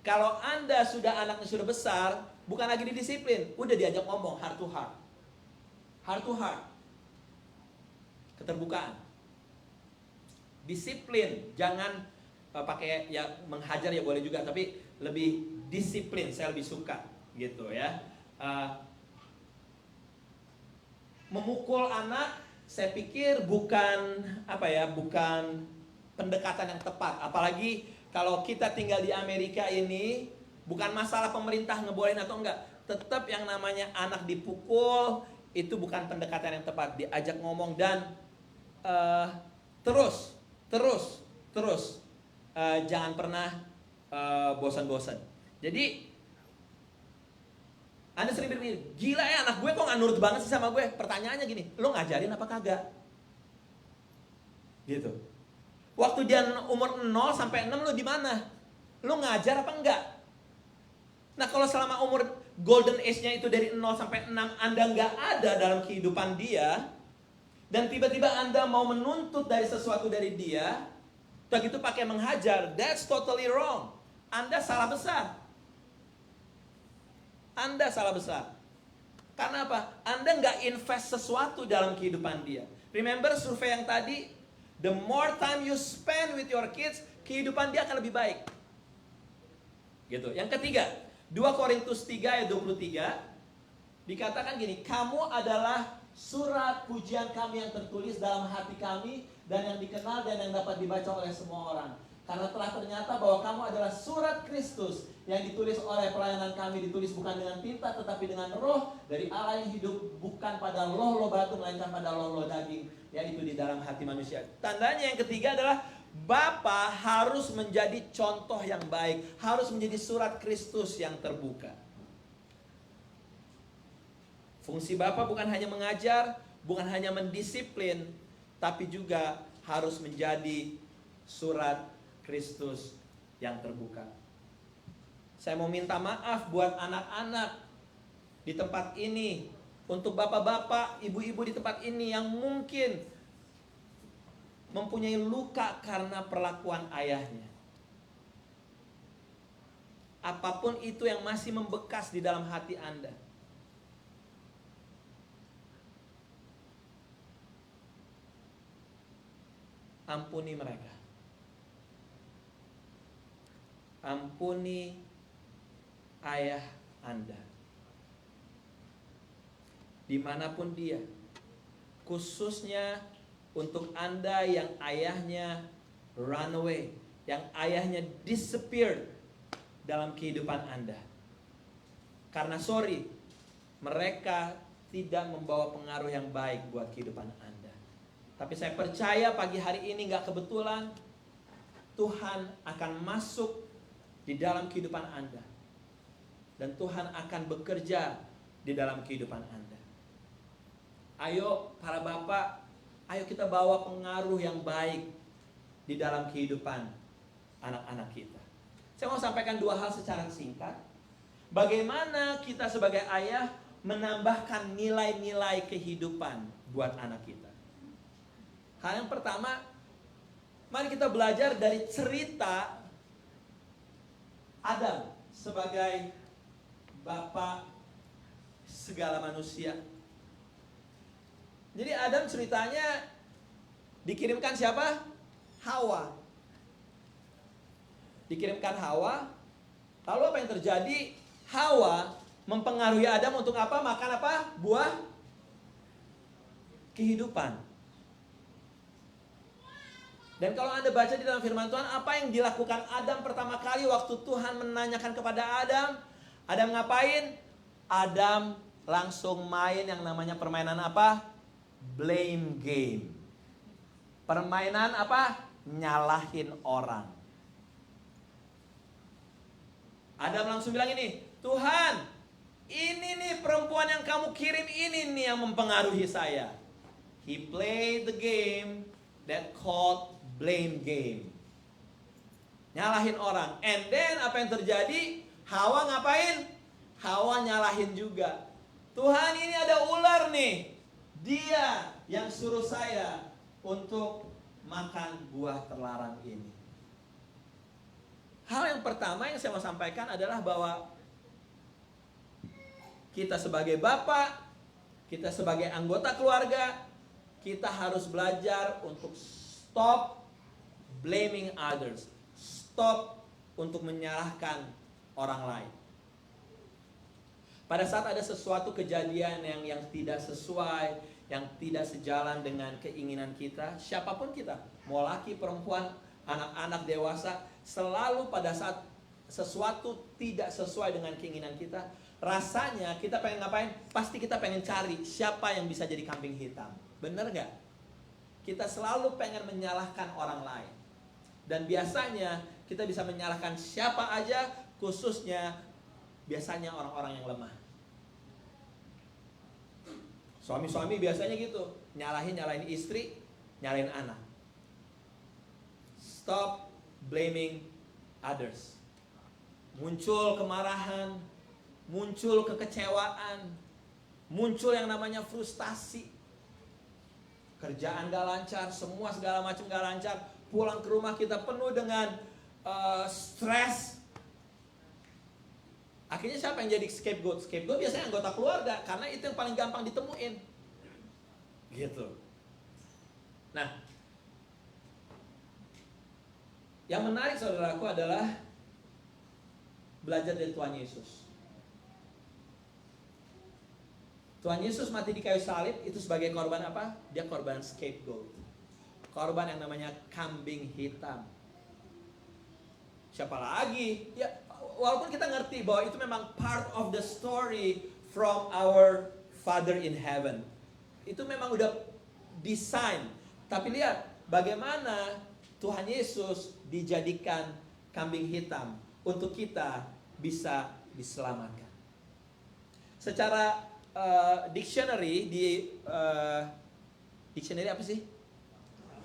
Kalau Anda anaknya sudah besar, bukan lagi didisiplin, udah diajak ngomong heart to heart. Heart to heart. Keterbukaan. Disiplin, jangan pakai ya menghajar ya boleh juga, tapi lebih disiplin, saya lebih suka gitu ya. Memukul anak, saya pikir bukan bukan pendekatan yang tepat. Apalagi kalau kita tinggal di Amerika ini, bukan masalah pemerintah ngebolehin atau enggak. Tetap yang namanya anak dipukul itu bukan pendekatan yang tepat. Diajak ngomong dan terus jangan pernah bosan-bosan. Jadi Anda sering berpikir, gila ya anak gue kok gak nurut banget sih sama gue. Pertanyaannya gini, lo ngajarin apa kagak? Gitu. Waktu dia umur 0 sampai 6 lo di mana? Lo ngajar apa enggak? Nah kalau selama umur golden age-nya itu dari 0 sampai 6 Anda nggak ada dalam kehidupan dia, dan tiba-tiba Anda mau menuntut dari sesuatu dari dia, begitu pakai menghajar, that's totally wrong. Anda salah besar. Anda salah besar. Karena apa? Anda nggak invest sesuatu dalam kehidupan dia. Remember survei yang tadi, the more time you spend with your kids, kehidupan dia akan lebih baik. Gitu. Yang ketiga, 2 Korintus 3 ayat 23 dikatakan gini, kamu adalah surat pujian kami yang tertulis dalam hati kami dan yang dikenal dan yang dapat dibaca oleh semua orang. Karena telah ternyata bahwa kamu adalah surat Kristus yang ditulis oleh pelayanan kami, ditulis bukan dengan tinta tetapi dengan roh dari Allah yang hidup, bukan pada loh batu melainkan pada loh daging, yaitu di dalam hati manusia. Tandanya yang ketiga adalah Bapa harus menjadi contoh yang baik, harus menjadi surat Kristus yang terbuka. Fungsi Bapa bukan hanya mengajar, bukan hanya mendisiplin, tapi juga harus menjadi surat Kristus yang terbuka. Saya mau minta maaf buat anak-anak di tempat ini, untuk bapak-bapak, ibu-ibu di tempat ini yang mungkin mempunyai luka karena perlakuan ayahnya. Apapun itu yang masih membekas di dalam hati Anda, ampuni mereka. Ampuni ayah Anda, dimanapun dia. Khususnya untuk Anda yang ayahnya run away, yang ayahnya disappeared dalam kehidupan Anda. Karena mereka tidak membawa pengaruh yang baik buat kehidupan Anda. Tapi saya percaya pagi hari ini gak kebetulan Tuhan akan masuk di dalam kehidupan Anda. Dan Tuhan akan bekerja di dalam kehidupan Anda. Ayo para bapak, ayo kita bawa pengaruh yang baik di dalam kehidupan anak-anak kita. Saya mau sampaikan 2 hal secara singkat. Bagaimana kita sebagai ayah menambahkan nilai-nilai kehidupan buat anak kita. Hal yang pertama, mari kita belajar dari cerita Adam sebagai Bapa segala manusia. Jadi Adam ceritanya dikirimkan siapa? Hawa. Dikirimkan Hawa. Lalu apa yang terjadi? Hawa mempengaruhi Adam untuk apa? Makan apa? Buah kehidupan. Dan kalau Anda baca di dalam firman Tuhan, apa yang dilakukan Adam pertama kali waktu Tuhan menanyakan kepada Adam? Adam ngapain? Adam langsung main yang namanya permainan apa? Blame game. Permainan apa? Nyalahin orang. Adam langsung bilang ini, Tuhan, ini nih perempuan yang kamu kirim ini nih yang mempengaruhi saya. He played the game that called blame game. Nyalahin orang. And then apa yang terjadi? Hawa ngapain? Hawa nyalahin juga. Tuhan, ini ada ular nih. Dia yang suruh saya untuk makan buah terlarang ini. Hal yang pertama yang saya mau sampaikan adalah bahwa kita sebagai bapak, kita sebagai anggota keluarga, kita harus belajar untuk stop blaming others. Stop untuk menyalahkan orang lain. Pada saat ada sesuatu kejadian yang tidak sesuai, yang tidak sejalan dengan keinginan kita, siapapun kita, mau laki, perempuan, anak-anak, dewasa, selalu pada saat sesuatu tidak sesuai dengan keinginan kita, rasanya kita pengen ngapain? Pasti kita pengen cari siapa yang bisa jadi kambing hitam. Bener gak? Kita selalu pengen menyalahkan orang lain. Dan biasanya kita bisa menyalahkan siapa aja, khususnya biasanya orang-orang yang lemah. Suami-suami biasanya gitu, nyalahin istri, nyalahin anak. Stop blaming others. Muncul kemarahan, muncul kekecewaan, muncul yang namanya frustasi. Kerjaan gak lancar, semua segala macam gak lancar. Pulang ke rumah kita penuh dengan stres. Akhirnya siapa yang jadi scapegoat? Scapegoat biasanya anggota keluarga, karena itu yang paling gampang ditemuin. Gitu. Nah, yang menarik saudaraku adalah belajar dari Tuhan Yesus. Tuhan Yesus mati di kayu salib itu sebagai korban apa? Dia korban scapegoat. Korban yang namanya kambing hitam. Siapa lagi? Ya, walaupun kita ngerti bahwa itu memang part of the story from our Father in heaven. Itu memang udah desain. Tapi lihat bagaimana Tuhan Yesus dijadikan kambing hitam untuk kita bisa diselamatkan. Secara dictionary dictionary apa sih?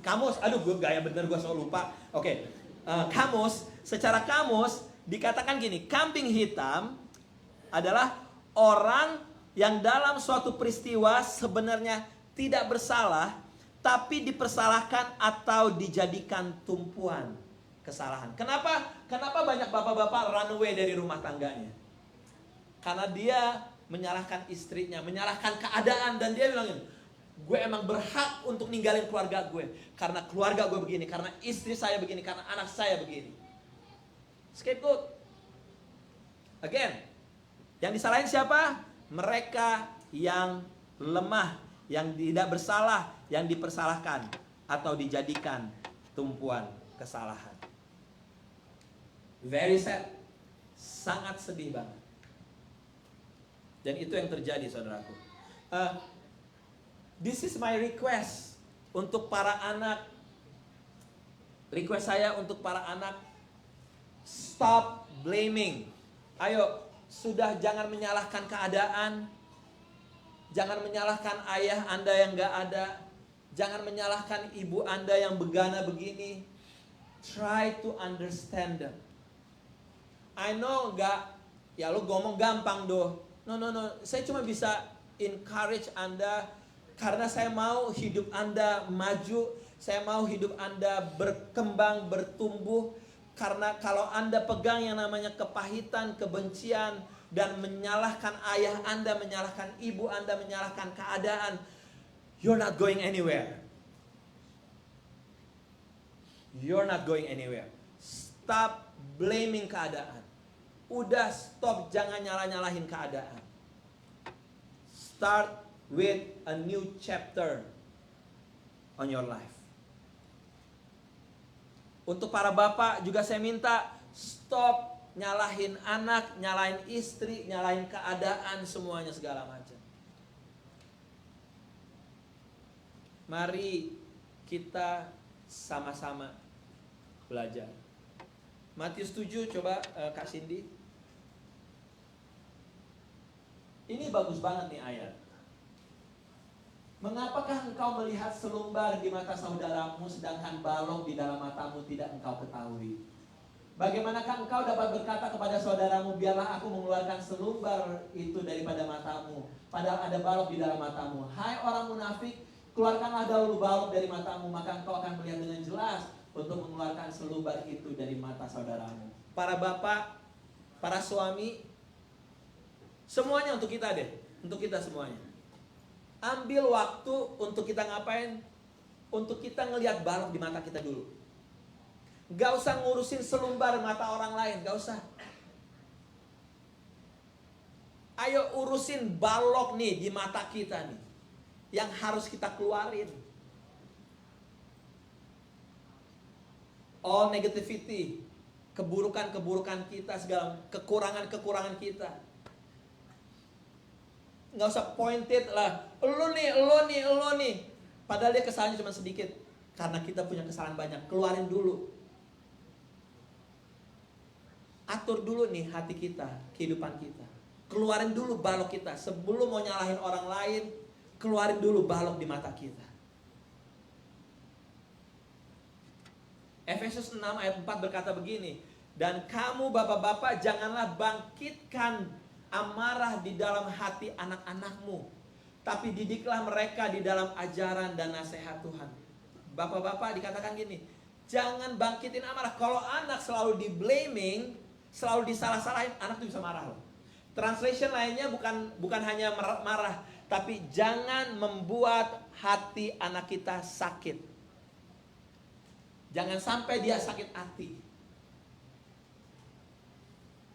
Kamus. Aduh, gue gaya bener, gue selalu lupa. Oke. Kamus. Secara kamus dikatakan gini, kambing hitam adalah orang yang dalam suatu peristiwa sebenarnya tidak bersalah, tapi dipersalahkan atau dijadikan tumpuan kesalahan. Kenapa banyak bapak-bapak run away dari rumah tangganya? Karena dia menyalahkan istrinya, menyalahkan keadaan, dan dia bilang, gue emang berhak untuk ninggalin keluarga gue, karena keluarga gue begini, karena istri saya begini, karena anak saya begini. Scapegoat. Again, yang disalahin siapa? Mereka yang lemah, yang tidak bersalah, yang dipersalahkan atau dijadikan tumpuan kesalahan. Very sad. Sangat sedih banget. Dan itu yang terjadi, saudaraku. This is my request untuk para anak. Request saya untuk para anak, stop blaming. Ayo, sudah jangan menyalahkan keadaan. Jangan menyalahkan ayah Anda yang gak ada. Jangan menyalahkan ibu Anda yang begana begini. Try to understand them. I know ya lu ngomong gampang doh. No. Saya cuma bisa encourage Anda. Karena saya mau hidup Anda maju. Saya mau hidup Anda berkembang, bertumbuh. Karena kalau Anda pegang yang namanya kepahitan, kebencian, dan menyalahkan ayah Anda, menyalahkan ibu Anda, menyalahkan keadaan, you're not going anywhere. You're not going anywhere. Stop blaming keadaan. Udah stop, jangan nyalah-nyalahin keadaan. Start with a new chapter on your life. Untuk para bapak juga saya minta stop nyalahin anak, nyalahin istri, nyalahin keadaan, semuanya segala macam. Mari kita sama-sama belajar. Matius 7, coba Kak Cindy. Ini bagus banget nih ayat. Mengapakah engkau melihat selumbar di mata saudaramu, sedangkan balok di dalam matamu tidak engkau ketahui? Bagaimanakah engkau dapat berkata kepada saudaramu, biarlah aku mengeluarkan selumbar itu daripada matamu, padahal ada balok di dalam matamu. Hai orang munafik, keluarkanlah dahulu balok dari matamu, maka engkau akan melihat dengan jelas untuk mengeluarkan selumbar itu dari mata saudaramu. Para bapak, para suami, semuanya untuk kita deh, untuk kita semuanya. Ambil waktu untuk kita ngapain? Untuk kita ngelihat balok di mata kita dulu. Gak usah ngurusin selumbar mata orang lain, gak usah. Ayo urusin balok nih di mata kita nih, yang harus kita keluarin. All negativity, keburukan-keburukan kita, segala kekurangan-kekurangan kita. Nggak usah pointed lah, lo nih. Padahal dia kesalahannya cuma sedikit. Karena kita punya kesalahan banyak. Keluarin dulu. Atur dulu nih hati kita, kehidupan kita. Keluarin dulu balok kita. Sebelum mau nyalahin orang lain, keluarin dulu balok di mata kita. Efesus 6 ayat 4 berkata begini. Dan kamu bapak-bapak janganlah bangkitkan amarah di dalam hati anak-anakmu, tapi didiklah mereka di dalam ajaran dan nasihat Tuhan. Bapak-bapak dikatakan gini, jangan bangkitin amarah. Kalau anak selalu di blaming, selalu disalah-salahin, anak itu bisa marah loh. Translation lainnya bukan hanya marah, tapi jangan membuat hati anak kita sakit. Jangan sampai dia sakit hati.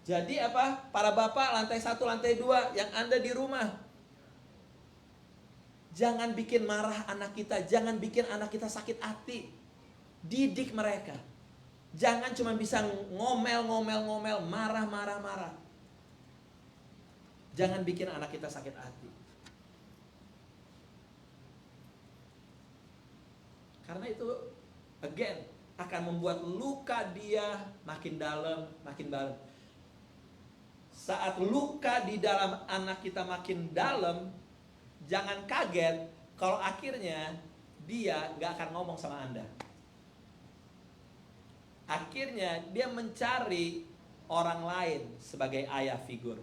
Jadi apa? Para bapak lantai 1, lantai 2 yang Anda di rumah, jangan bikin marah anak kita. Jangan bikin anak kita sakit hati. Didik mereka. Jangan cuma bisa ngomel, marah. Jangan bikin anak kita sakit hati. Karena itu again akan membuat luka dia makin dalam. Saat luka di dalam anak kita makin dalam, jangan kaget kalau akhirnya dia gak akan ngomong sama Anda. Akhirnya dia mencari orang lain sebagai ayah figur.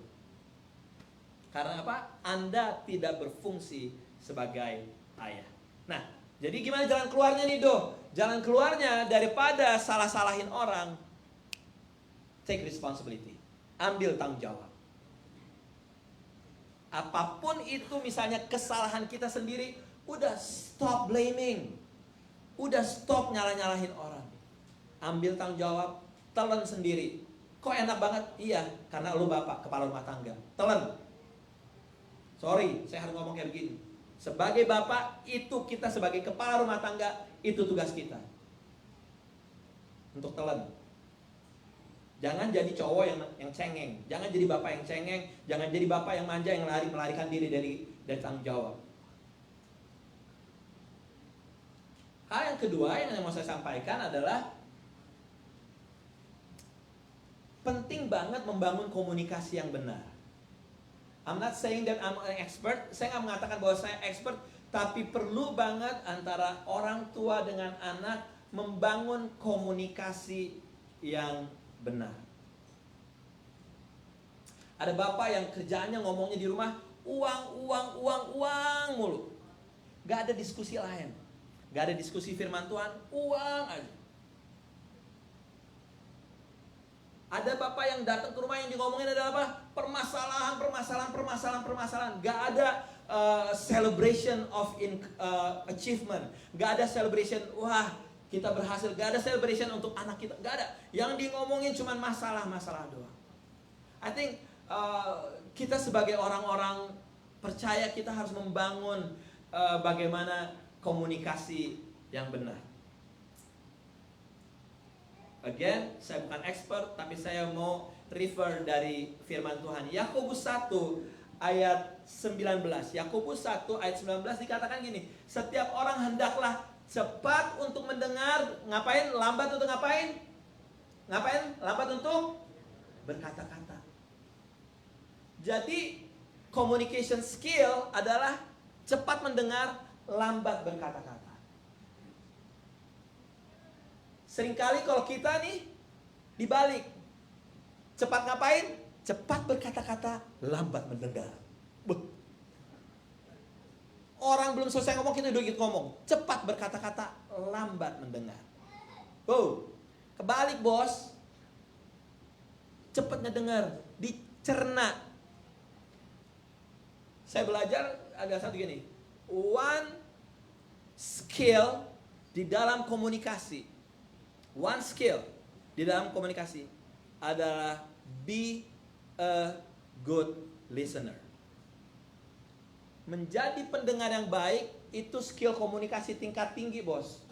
Karena apa? Anda tidak berfungsi sebagai ayah. Nah, jadi gimana jalan keluarnya nih Do? Jalan keluarnya daripada salah-salahin orang, take responsibility. Ambil tanggung jawab. Apapun itu, misalnya kesalahan kita sendiri, udah stop blaming. Udah stop nyalah-nyalahin orang. Ambil tanggung jawab, telan sendiri. Kok enak banget? Iya, karena lu bapak, kepala rumah tangga. Telan. Sorry, saya harus ngomong kayak begini. Sebagai bapak, itu kita sebagai kepala rumah tangga, itu tugas kita. Untuk telan. Jangan jadi cowok yang cengeng. Jangan jadi bapak yang cengeng. Jangan jadi bapak yang manja, yang melarikan diri dari tanggung jawab. Hal yang kedua yang mau saya sampaikan adalah penting banget membangun komunikasi yang benar. I'm not saying that I'm an expert. Saya nggak mengatakan bahwa saya expert, tapi perlu banget antara orang tua dengan anak membangun komunikasi yang benar. Ada bapak yang kerjaannya ngomongnya di rumah uang mulu. Gak ada diskusi lain. Gak ada diskusi firman Tuhan, uang aja. Ada bapak yang datang ke rumah yang ngomongin adalah apa? Permasalahan. Gak ada celebration of achievement. Gak ada celebration, wah kita berhasil. Gak ada celebration untuk anak kita. Gak ada. Yang ngomongin cuma masalah doang. I think kita sebagai orang-orang percaya kita harus membangun bagaimana komunikasi yang benar. Again, saya bukan expert, tapi saya mau refer dari firman Tuhan. Yakobus 1 ayat 19. Yakobus 1 ayat 19 dikatakan gini, setiap orang hendaklah cepat untuk mendengar. Ngapain? Lambat untuk ngapain? Lambat untuk berkata-kata. Jadi communication skill adalah cepat mendengar, lambat berkata-kata. Seringkali kalau kita nih dibalik, cepat ngapain? Cepat berkata-kata, lambat mendengar. Orang belum selesai ngomong, kita udah gitu ngomong. Cepat berkata-kata, lambat mendengar. Kebalik bos. Cepat ngedengar, dicerna. Saya belajar ada satu gini. One skill di dalam komunikasi. One skill di dalam komunikasi adalah be a good listener. Menjadi pendengar yang baik itu skill komunikasi tingkat tinggi, bos.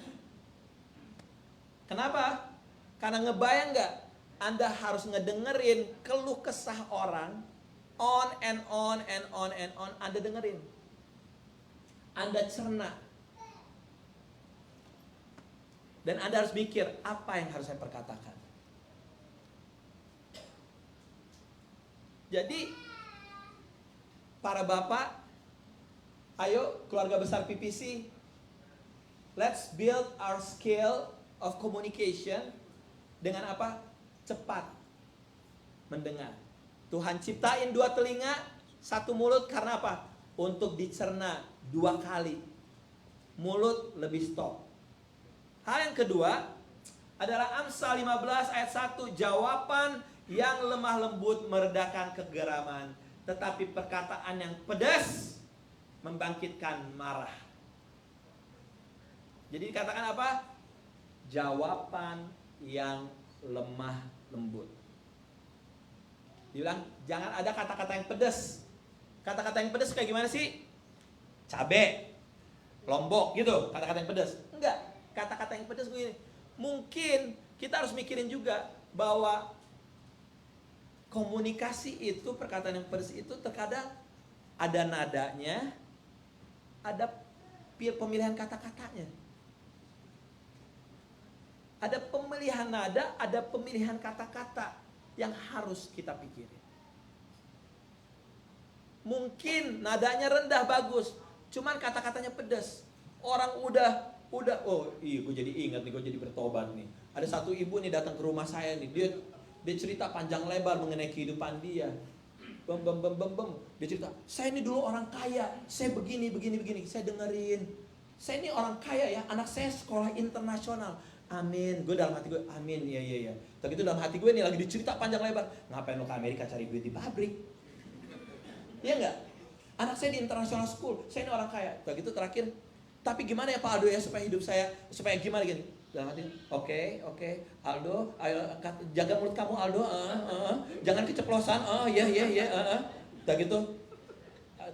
Kenapa? Karena ngebayang nggak? Anda harus ngedengerin keluh kesah orang on and on. Anda dengerin, Anda cerna. Dan Anda harus mikir, apa yang harus saya perkatakan. Jadi, para bapak, ayo keluarga besar PPC, let's build our skill of communication dengan apa? Cepat mendengar. Tuhan ciptain 2 telinga, 1 mulut karena apa? Untuk dicerna 2 kali. Mulut lebih stop. Hal yang kedua adalah Amsal 15 ayat 1. Jawaban yang lemah lembut meredakan kegeraman, tetapi perkataan yang pedas membangkitkan marah. Jadi dikatakan apa? Jawaban yang lemah lembut. Dibilang jangan ada kata-kata yang pedas. Kata-kata yang pedas kayak gimana sih? Cabe, lombok gitu, kata-kata yang pedas. Enggak. Kata-kata yang pedas begini. Mungkin kita harus mikirin juga bahwa komunikasi itu, perkataan yang pedas itu terkadang ada nadanya, ada pemilihan kata-katanya. Ada pemilihan nada, ada pemilihan kata-kata yang harus kita pikirin. Mungkin nadanya rendah bagus, cuman kata-katanya pedas. Orang udah oh iya gue jadi ingat nih, gue jadi bertobat nih. Ada satu ibu nih datang ke rumah saya nih, dia cerita panjang lebar mengenai kehidupan dia. Dia cerita, saya ini dulu orang kaya, saya begini. Saya dengerin, saya ini orang kaya ya, anak saya sekolah internasional. Amin, gue dalam hati gue, amin, iya. Tapi itu dalam hati gue nih lagi dicerita panjang lebar. Ngapain lo ke Amerika cari duit di pabrik? Iya enggak? Anak saya di international school, saya ini orang kaya. Begitu terakhir, tapi gimana ya Pak Aldo ya supaya hidup saya, supaya gimana gini? Dalam hati, oke, Aldo, ayo jaga mulut kamu Aldo, jangan keceplosan, iya. Udah gitu,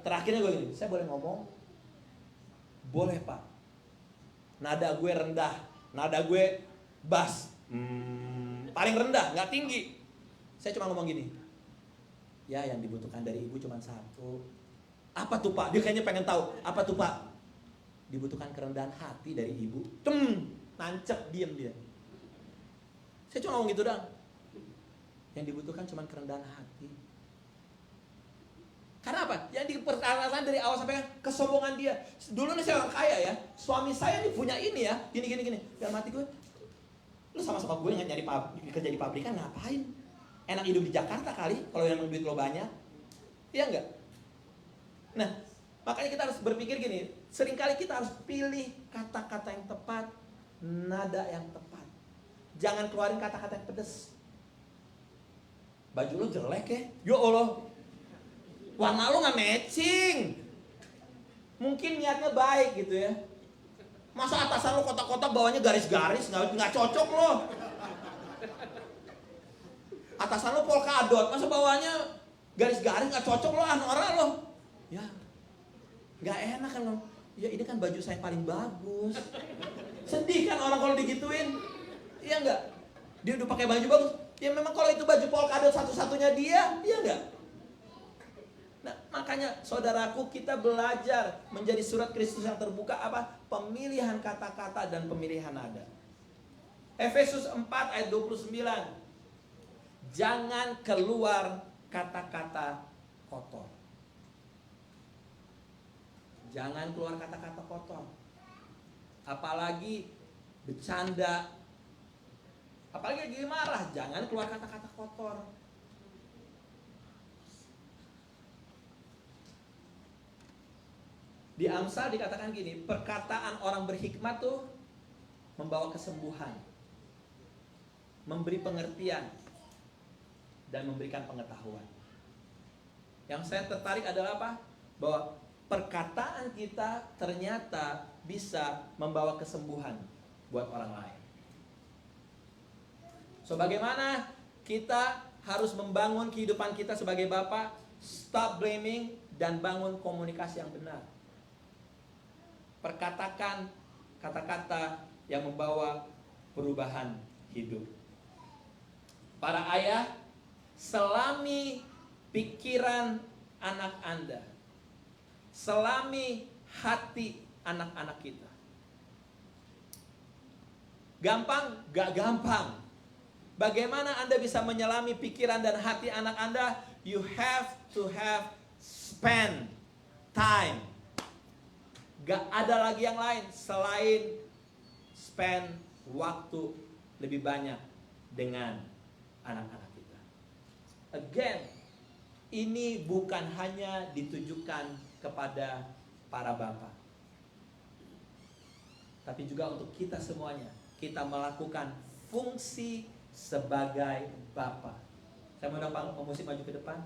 terakhirnya gue gini, saya boleh ngomong? Boleh Pak. Nada gue rendah, nada gue bass, paling rendah, nggak tinggi. Saya cuma ngomong gini, ya yang dibutuhkan dari ibu cuma satu. Apa tuh Pak? Dia kayaknya pengen tahu, apa tuh Pak? Dibutuhkan kerendahan hati dari ibu. Nancep, diem dia. Saya cuma ngomong gitu dong. Yang dibutuhkan cuma kerendahan hati. Karena apa? Yang diperkarakan dari awal sampai kan kesombongan dia. Dulu nih saya orang kaya ya, suami saya nih punya ini ya, gini. Dalam hati gue, lu sama-sama gue nyari kerja di pabrikan ngapain? Enak hidup di Jakarta kali, kalau emang duit lo banyak. Iya enggak? Nah, makanya kita harus berpikir gini, seringkali kita harus pilih kata-kata yang tepat, nada yang tepat. Jangan keluarin kata-kata yang pedes. Baju lo jelek ya? Ya Allah, warna lo gak matching. Mungkin niatnya baik gitu ya. Masa atasan lo kotak-kotak bawahnya garis-garis, gak cocok lo. Atasan lo polkadot, masa bawahnya garis-garis gak cocok lo, Nora lo. Ya, gak enak kan lo. Ya ini kan baju saya yang paling bagus. Sedih kan orang kalau digituin. Iya enggak? Dia udah pakai baju bagus. Ya memang kalau itu baju polkadot satu-satunya dia, iya enggak? Nah, makanya saudaraku, kita belajar menjadi surat Kristus yang terbuka apa? Pemilihan kata-kata dan pemilihan nada. Efesus 4 ayat 29. Jangan keluar kata-kata kotor. Jangan keluar kata-kata kotor. Apalagi bercanda. Apalagi lagi marah, jangan keluar kata-kata kotor. Di Amsal dikatakan gini, perkataan orang berhikmat tuh membawa kesembuhan, memberi pengertian, dan memberikan pengetahuan. Yang saya tertarik adalah apa? Bahwa perkataan kita ternyata bisa membawa kesembuhan buat orang lain. So bagaimana kita harus membangun kehidupan kita sebagai Bapak? Stop blaming dan bangun komunikasi yang benar. Perkatakan kata-kata yang membawa perubahan hidup. Para ayah, selami pikiran anak Anda, selami hati anak-anak kita. Gampang? Gak gampang. Bagaimana Anda bisa menyelami pikiran dan hati anak Anda? You have to spend time. Gak ada lagi yang lain selain spend waktu lebih banyak dengan anak-anak kita. Again, ini bukan hanya ditujukan kepada para bapak, tapi juga untuk kita semuanya. Kita melakukan fungsi sebagai Bapa. Saya mau undang pemusik maju ke depan.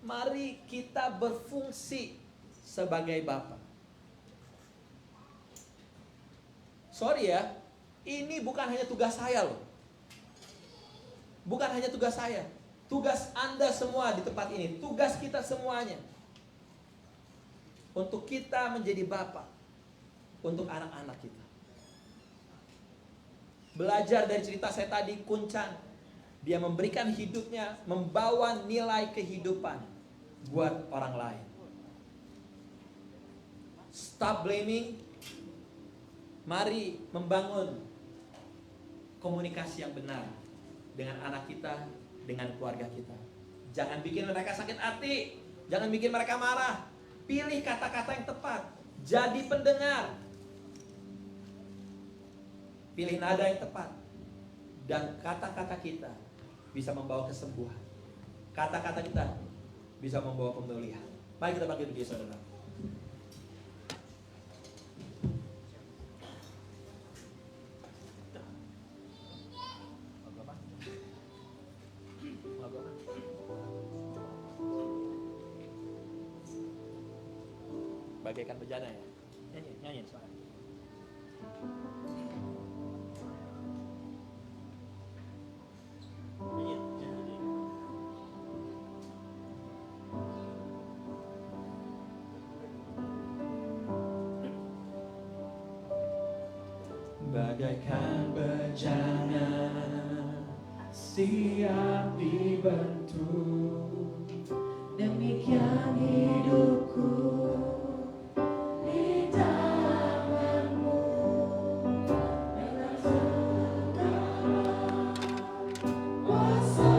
Mari kita berfungsi sebagai Bapa. Sorry ya, ini bukan hanya tugas saya loh. Bukan hanya tugas saya. Tugas Anda semua di tempat ini. Tugas kita semuanya. Untuk kita menjadi Bapa. Untuk anak-anak kita. Belajar dari cerita saya tadi, Kuncan. Dia memberikan hidupnya, membawa nilai kehidupan buat orang lain. Stop blaming. Mari membangun komunikasi yang benar dengan anak kita, dengan keluarga kita. Jangan bikin mereka sakit hati, jangan bikin mereka marah. Pilih kata-kata yang tepat. Jadi pendengar. Pilih nada yang tepat. Dan kata-kata kita bisa membawa kesembuhan. Kata-kata kita bisa membawa pemulihan. Mari kita bangkit berdiri, saudara. Bagaikan bejana ya. Nyanyi suara. Bagaikan bejana siap dibentuk, demikian hidupku di tanganmu. Dengan segala kuasa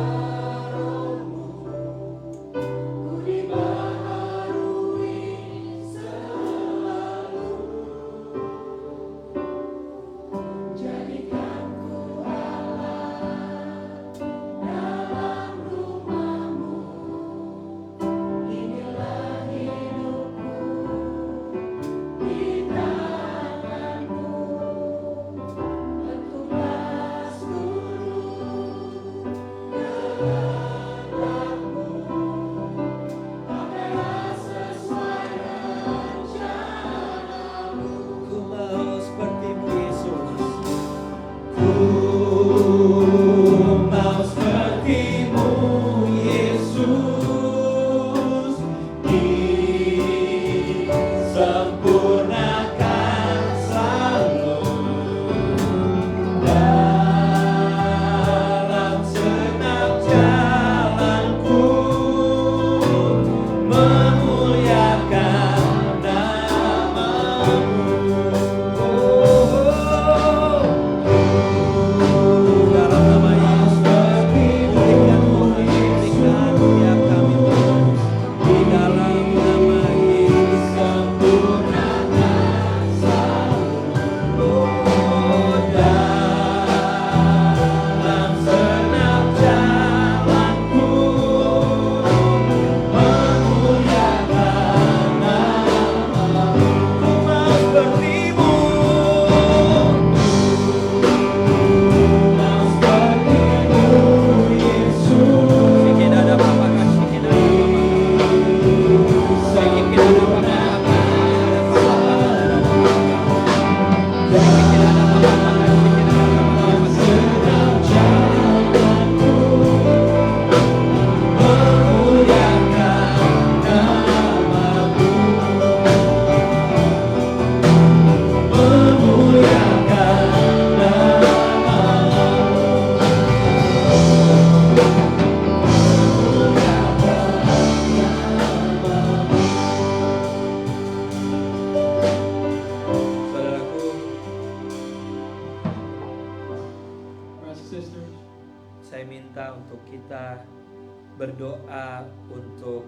berdoa untuk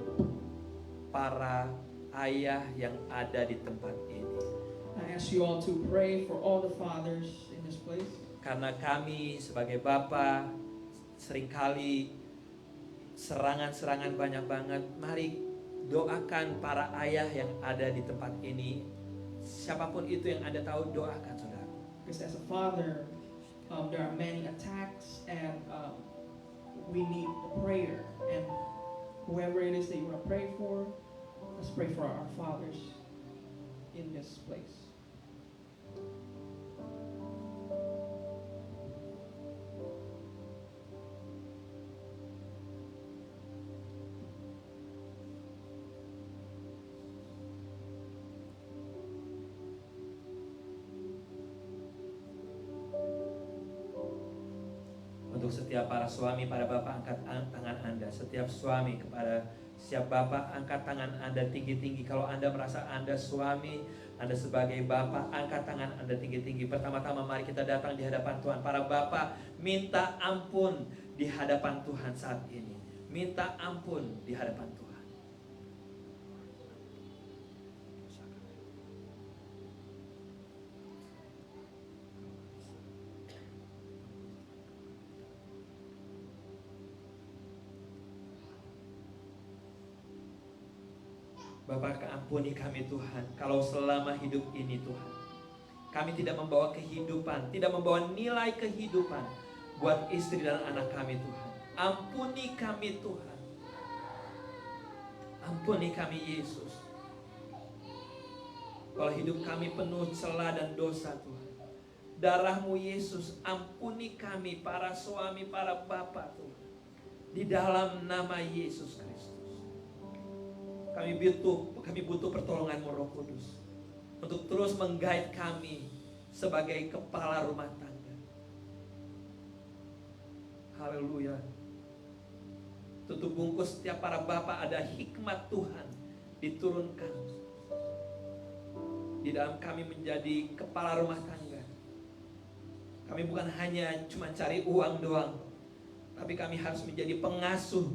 para ayah yang ada di tempat ini. I ask you all to pray for all the fathers in this place. Karena kami sebagai bapa seringkali serangan-serangan banyak banget. Mari doakan para ayah yang ada di tempat ini. Siapapun itu yang Anda tahu, doakan saudara. Because as a father, there are many attacks, and we need a prayer. And whoever it is that you want to pray for, let's pray for our fathers in this place. Untuk setiap para suami, para bapak, angkat tangan Anda. Setiap suami kepada setiap bapak, angkat tangan Anda tinggi-tinggi. Kalau Anda merasa Anda suami, Anda sebagai bapak, angkat tangan Anda tinggi-tinggi. Pertama-tama mari kita datang di hadapan Tuhan. Para bapak, minta ampun di hadapan Tuhan saat ini. Minta ampun di hadapan Tuhan. Bapak, ampuni kami Tuhan, kalau selama hidup ini Tuhan, kami tidak membawa kehidupan, tidak membawa nilai kehidupan buat istri dan anak kami Tuhan. Ampuni kami Tuhan. Ampuni kami Yesus. Kalau hidup kami penuh celah dan dosa Tuhan, darah-Mu Yesus, ampuni kami para suami, para bapak Tuhan. Di dalam nama Yesus Kristus. Kami butuh pertolongan-Mu Roh Kudus untuk terus meng-guide kami sebagai kepala rumah tangga. Haleluya. Tutup bungkus setiap para bapak ada hikmat Tuhan diturunkan di dalam kami menjadi kepala rumah tangga. Kami bukan hanya cuma cari uang doang, tapi kami harus menjadi pengasuh.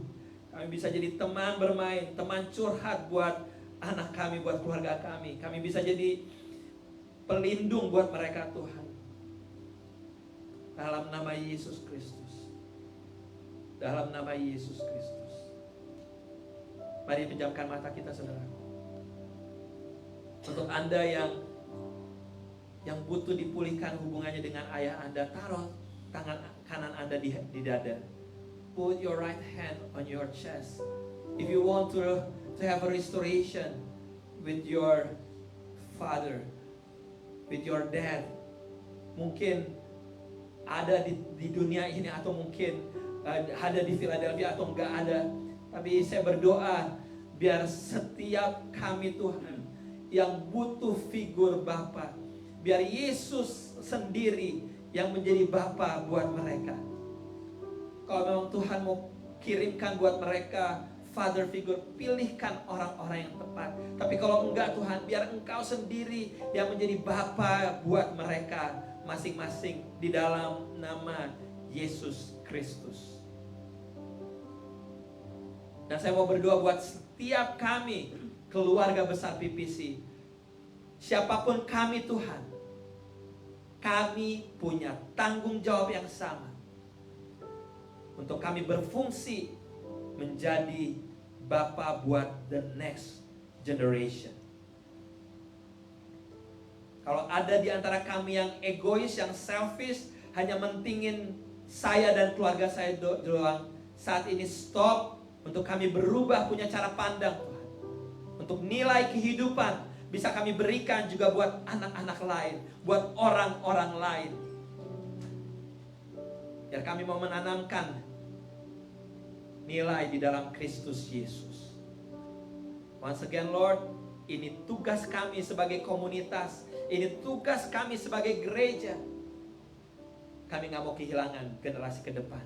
Kami bisa jadi teman bermain, teman curhat buat anak kami, buat keluarga kami. Kami bisa jadi pelindung buat mereka Tuhan. Dalam nama Yesus Kristus. Dalam nama Yesus Kristus. Mari pejamkan mata kita saudara. Untuk Anda yang butuh dipulihkan hubungannya dengan ayah Anda, taruh tangan kanan Anda di dada. Put your right hand on your chest. If you want to have a restoration with your father, with your dad, mungkin ada di dunia ini atau mungkin ada di Philadelphia atau enggak ada. Tapi saya berdoa biar setiap kami Tuhan yang butuh figur Bapa, biar Yesus sendiri yang menjadi Bapa buat mereka. Kalau memang Tuhan mau kirimkan buat mereka father figure, pilihkan orang-orang yang tepat. Tapi kalau enggak Tuhan, biar Engkau sendiri yang menjadi Bapa buat mereka masing-masing di dalam nama Yesus Kristus. Dan saya mau berdoa buat setiap kami, keluarga besar PPC. Siapapun kami Tuhan, kami punya tanggung jawab yang sama untuk kami berfungsi menjadi Bapa buat the next generation. Kalau ada di antara kami yang egois, yang selfish, hanya mentingin saya dan keluarga saya doang, saat ini stop. Untuk kami berubah, punya cara pandang Tuhan. Untuk nilai kehidupan bisa kami berikan juga buat anak-anak lain, buat orang-orang lain. Biar kami mau menanamkan nilai di dalam Kristus Yesus. Once again Lord, ini tugas kami sebagai komunitas, ini tugas kami sebagai gereja. Kami gak mau kehilangan generasi ke depan.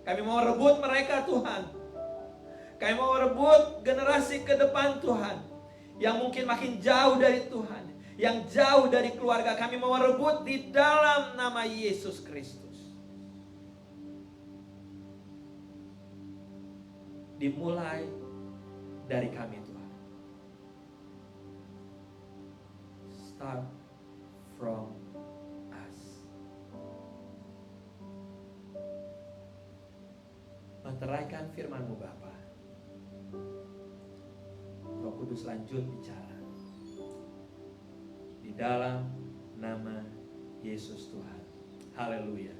Kami mau rebut mereka Tuhan. Kami mau rebut generasi ke depan Tuhan, yang mungkin makin jauh dari Tuhan, yang jauh dari keluarga. Kami mau rebut di dalam nama Yesus Kristus. dimulai dari kami Tuhan. Start from us. Meteraikan firman-Mu Bapa. Roh Kudus lanjut bicara. Di dalam nama Yesus Tuhan. Haleluya.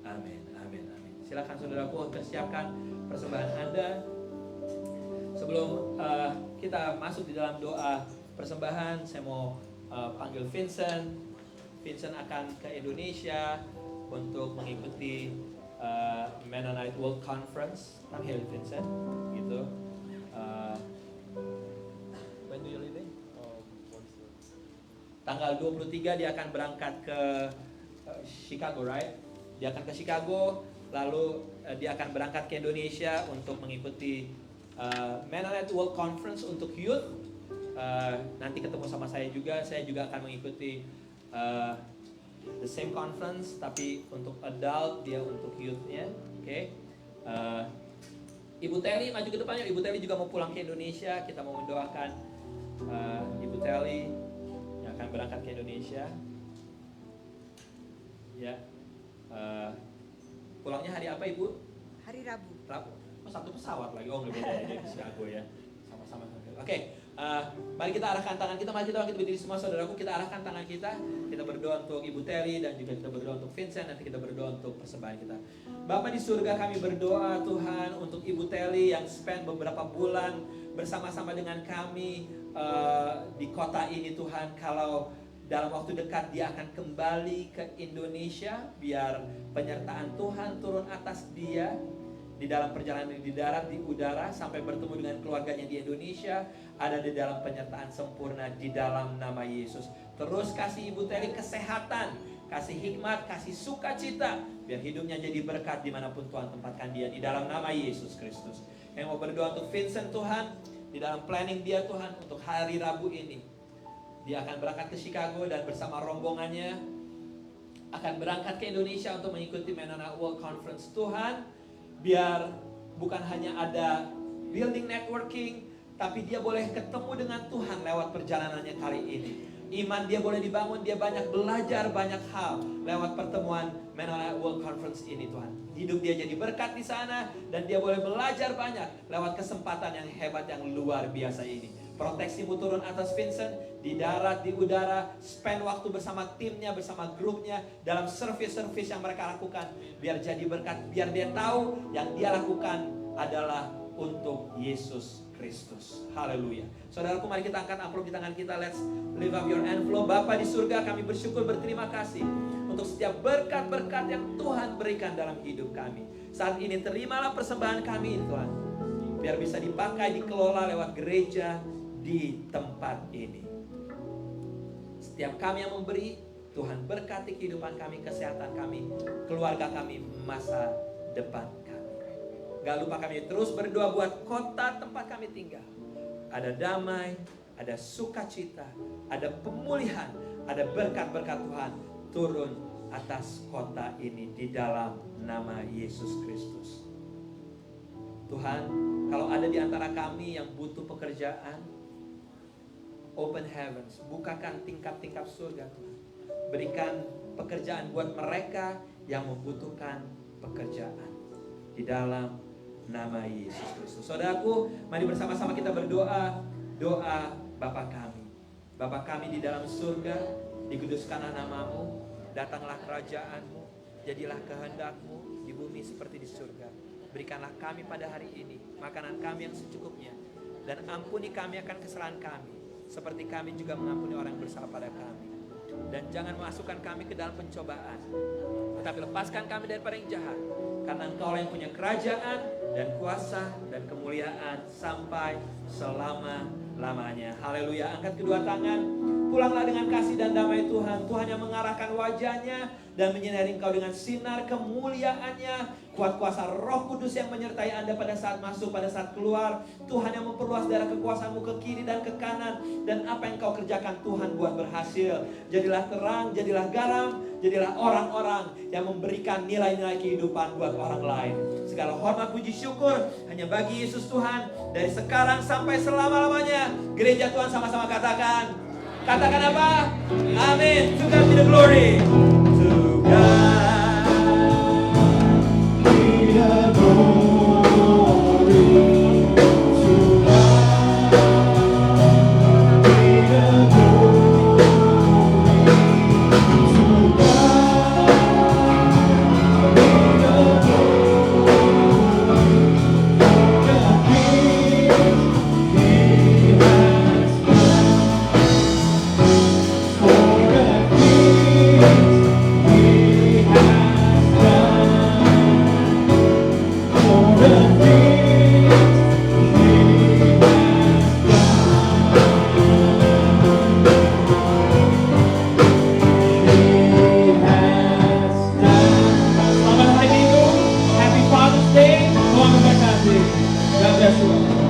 Amin, amin, amin. Silakan saudaraku persiapkan persembahan Anda. Sebelum kita masuk di dalam doa persembahan, saya mau panggil Vincent. Vincent akan ke Indonesia untuk mengikuti Mennonite World Conference. Come here, Vincent. Gitu. When do you leaving? Tanggal 23 dia akan berangkat ke Chicago, right? Dia akan ke Chicago, lalu dia akan berangkat ke Indonesia untuk mengikuti Mennonite World Conference untuk youth. Nanti ketemu sama saya juga akan mengikuti the same conference, tapi untuk adult, dia untuk youth-nya. Oke. Ibu Telly maju ke depannya. Ibu Telly juga mau pulang ke Indonesia. Kita mau mendoakan Ibu Telly yang akan berangkat ke Indonesia. Ya. Pulangnya hari apa Ibu? Hari Rabu. Rabu. Oh, satu pesawat lagi. Oh, nggak beda di Chicago ya. Sama-sama. Oke. Mari kita arahkan tangan kita. Mari kita berdiri semua saudaraku. Kita arahkan tangan kita. Kita berdoa untuk Ibu Terry dan juga kita berdoa untuk Vincent. Nanti kita berdoa untuk persembahan kita. Bapa di surga, kami berdoa Tuhan untuk Ibu Terry yang spend beberapa bulan bersama-sama dengan kami di kota ini Tuhan. Kalau dalam waktu dekat dia akan kembali ke Indonesia, biar penyertaan Tuhan turun atas dia di dalam perjalanan di darat, di udara, sampai bertemu dengan keluarganya di Indonesia, ada di dalam penyertaan sempurna di dalam nama Yesus. Terus kasih Ibu Terry kesehatan, kasih hikmat, kasih sukacita, biar hidupnya jadi berkat dimanapun Tuhan tempatkan dia di dalam nama Yesus Kristus. Yang mau berdoa untuk Vincent Tuhan, di dalam planning dia Tuhan untuk hari Rabu ini. Dia akan berangkat ke Chicago dan bersama rombongannya akan berangkat ke Indonesia untuk mengikuti Mennonite World Conference. Tuhan, biar bukan hanya ada building networking, tapi dia boleh ketemu dengan Tuhan lewat perjalanannya kali ini. Iman dia boleh dibangun, dia banyak belajar banyak hal lewat pertemuan Mennonite World Conference ini Tuhan. Hidup dia jadi berkat di sana dan dia boleh belajar banyak lewat kesempatan yang hebat, yang luar biasa ini. Proteksimu turun atas Vincent di darat, di udara, spend waktu bersama timnya, bersama grupnya dalam service-service yang mereka lakukan, biar jadi berkat, biar dia tahu yang dia lakukan adalah untuk Yesus Kristus. Haleluya. Saudaraku, mari kita angkat amplop di tangan kita. Let's lift up your envelope. Bapa di surga, kami bersyukur, berterima kasih untuk setiap berkat-berkat yang Tuhan berikan dalam hidup kami. Saat ini terimalah persembahan kami Tuhan, biar bisa dipakai, dikelola lewat gereja di tempat ini. Setiap kami yang memberi, Tuhan berkati kehidupan kami, kesehatan kami, keluarga kami, masa depan kami. Gak lupa kami terus berdoa buat kota tempat kami tinggal. Ada damai, ada sukacita, ada pemulihan, ada berkat-berkat Tuhan turun atas kota ini di dalam nama Yesus Kristus. Tuhan, kalau ada di antara kami yang butuh pekerjaan, open heavens, bukakan tingkap-tingkap surga Tuhan. Berikan pekerjaan buat mereka yang membutuhkan pekerjaan di dalam nama Yesus Kristus. Saudaraku, mari bersama-sama kita berdoa doa Bapa kami. Bapa kami di dalam surga, dikuduskanlah namamu, datanglah kerajaanmu, jadilah kehendakmu di bumi seperti di surga. Berikanlah kami pada hari ini makanan kami yang secukupnya, dan ampuni kami akan kesalahan kami, seperti kami juga mengampuni orang yang bersalah pada kami. Dan jangan masukkan kami ke dalam pencobaan, tetapi lepaskan kami daripada yang jahat. Karena Engkau yang punya kerajaan dan kuasa dan kemuliaan sampai selama-lamanya. Haleluya. Angkat kedua tangan. Pulanglah dengan kasih dan damai Tuhan. Tuhan yang mengarahkan wajahnya dan menyinari engkau dengan sinar kemuliaannya. Kuat kuasa Roh Kudus yang menyertai Anda pada saat masuk, pada saat keluar. Tuhan yang memperluas daerah kekuasaanmu ke kiri dan ke kanan. Dan apa yang kau kerjakan Tuhan buat berhasil. Jadilah terang, jadilah garam, jadilah orang-orang yang memberikan nilai-nilai kehidupan buat orang lain. Segala hormat, puji, syukur hanya bagi Yesus Tuhan. Dari sekarang sampai selama-lamanya. Gereja Tuhan sama-sama katakan. Katakan apa? Amin. To God be the glory. To God be the glory. To God be the glory. To God be the glory. The things He has done. For the things He has done. For the things He has done. Selamat hari Minggu. Happy Father's Day. Tuhan memberkati. God bless you all.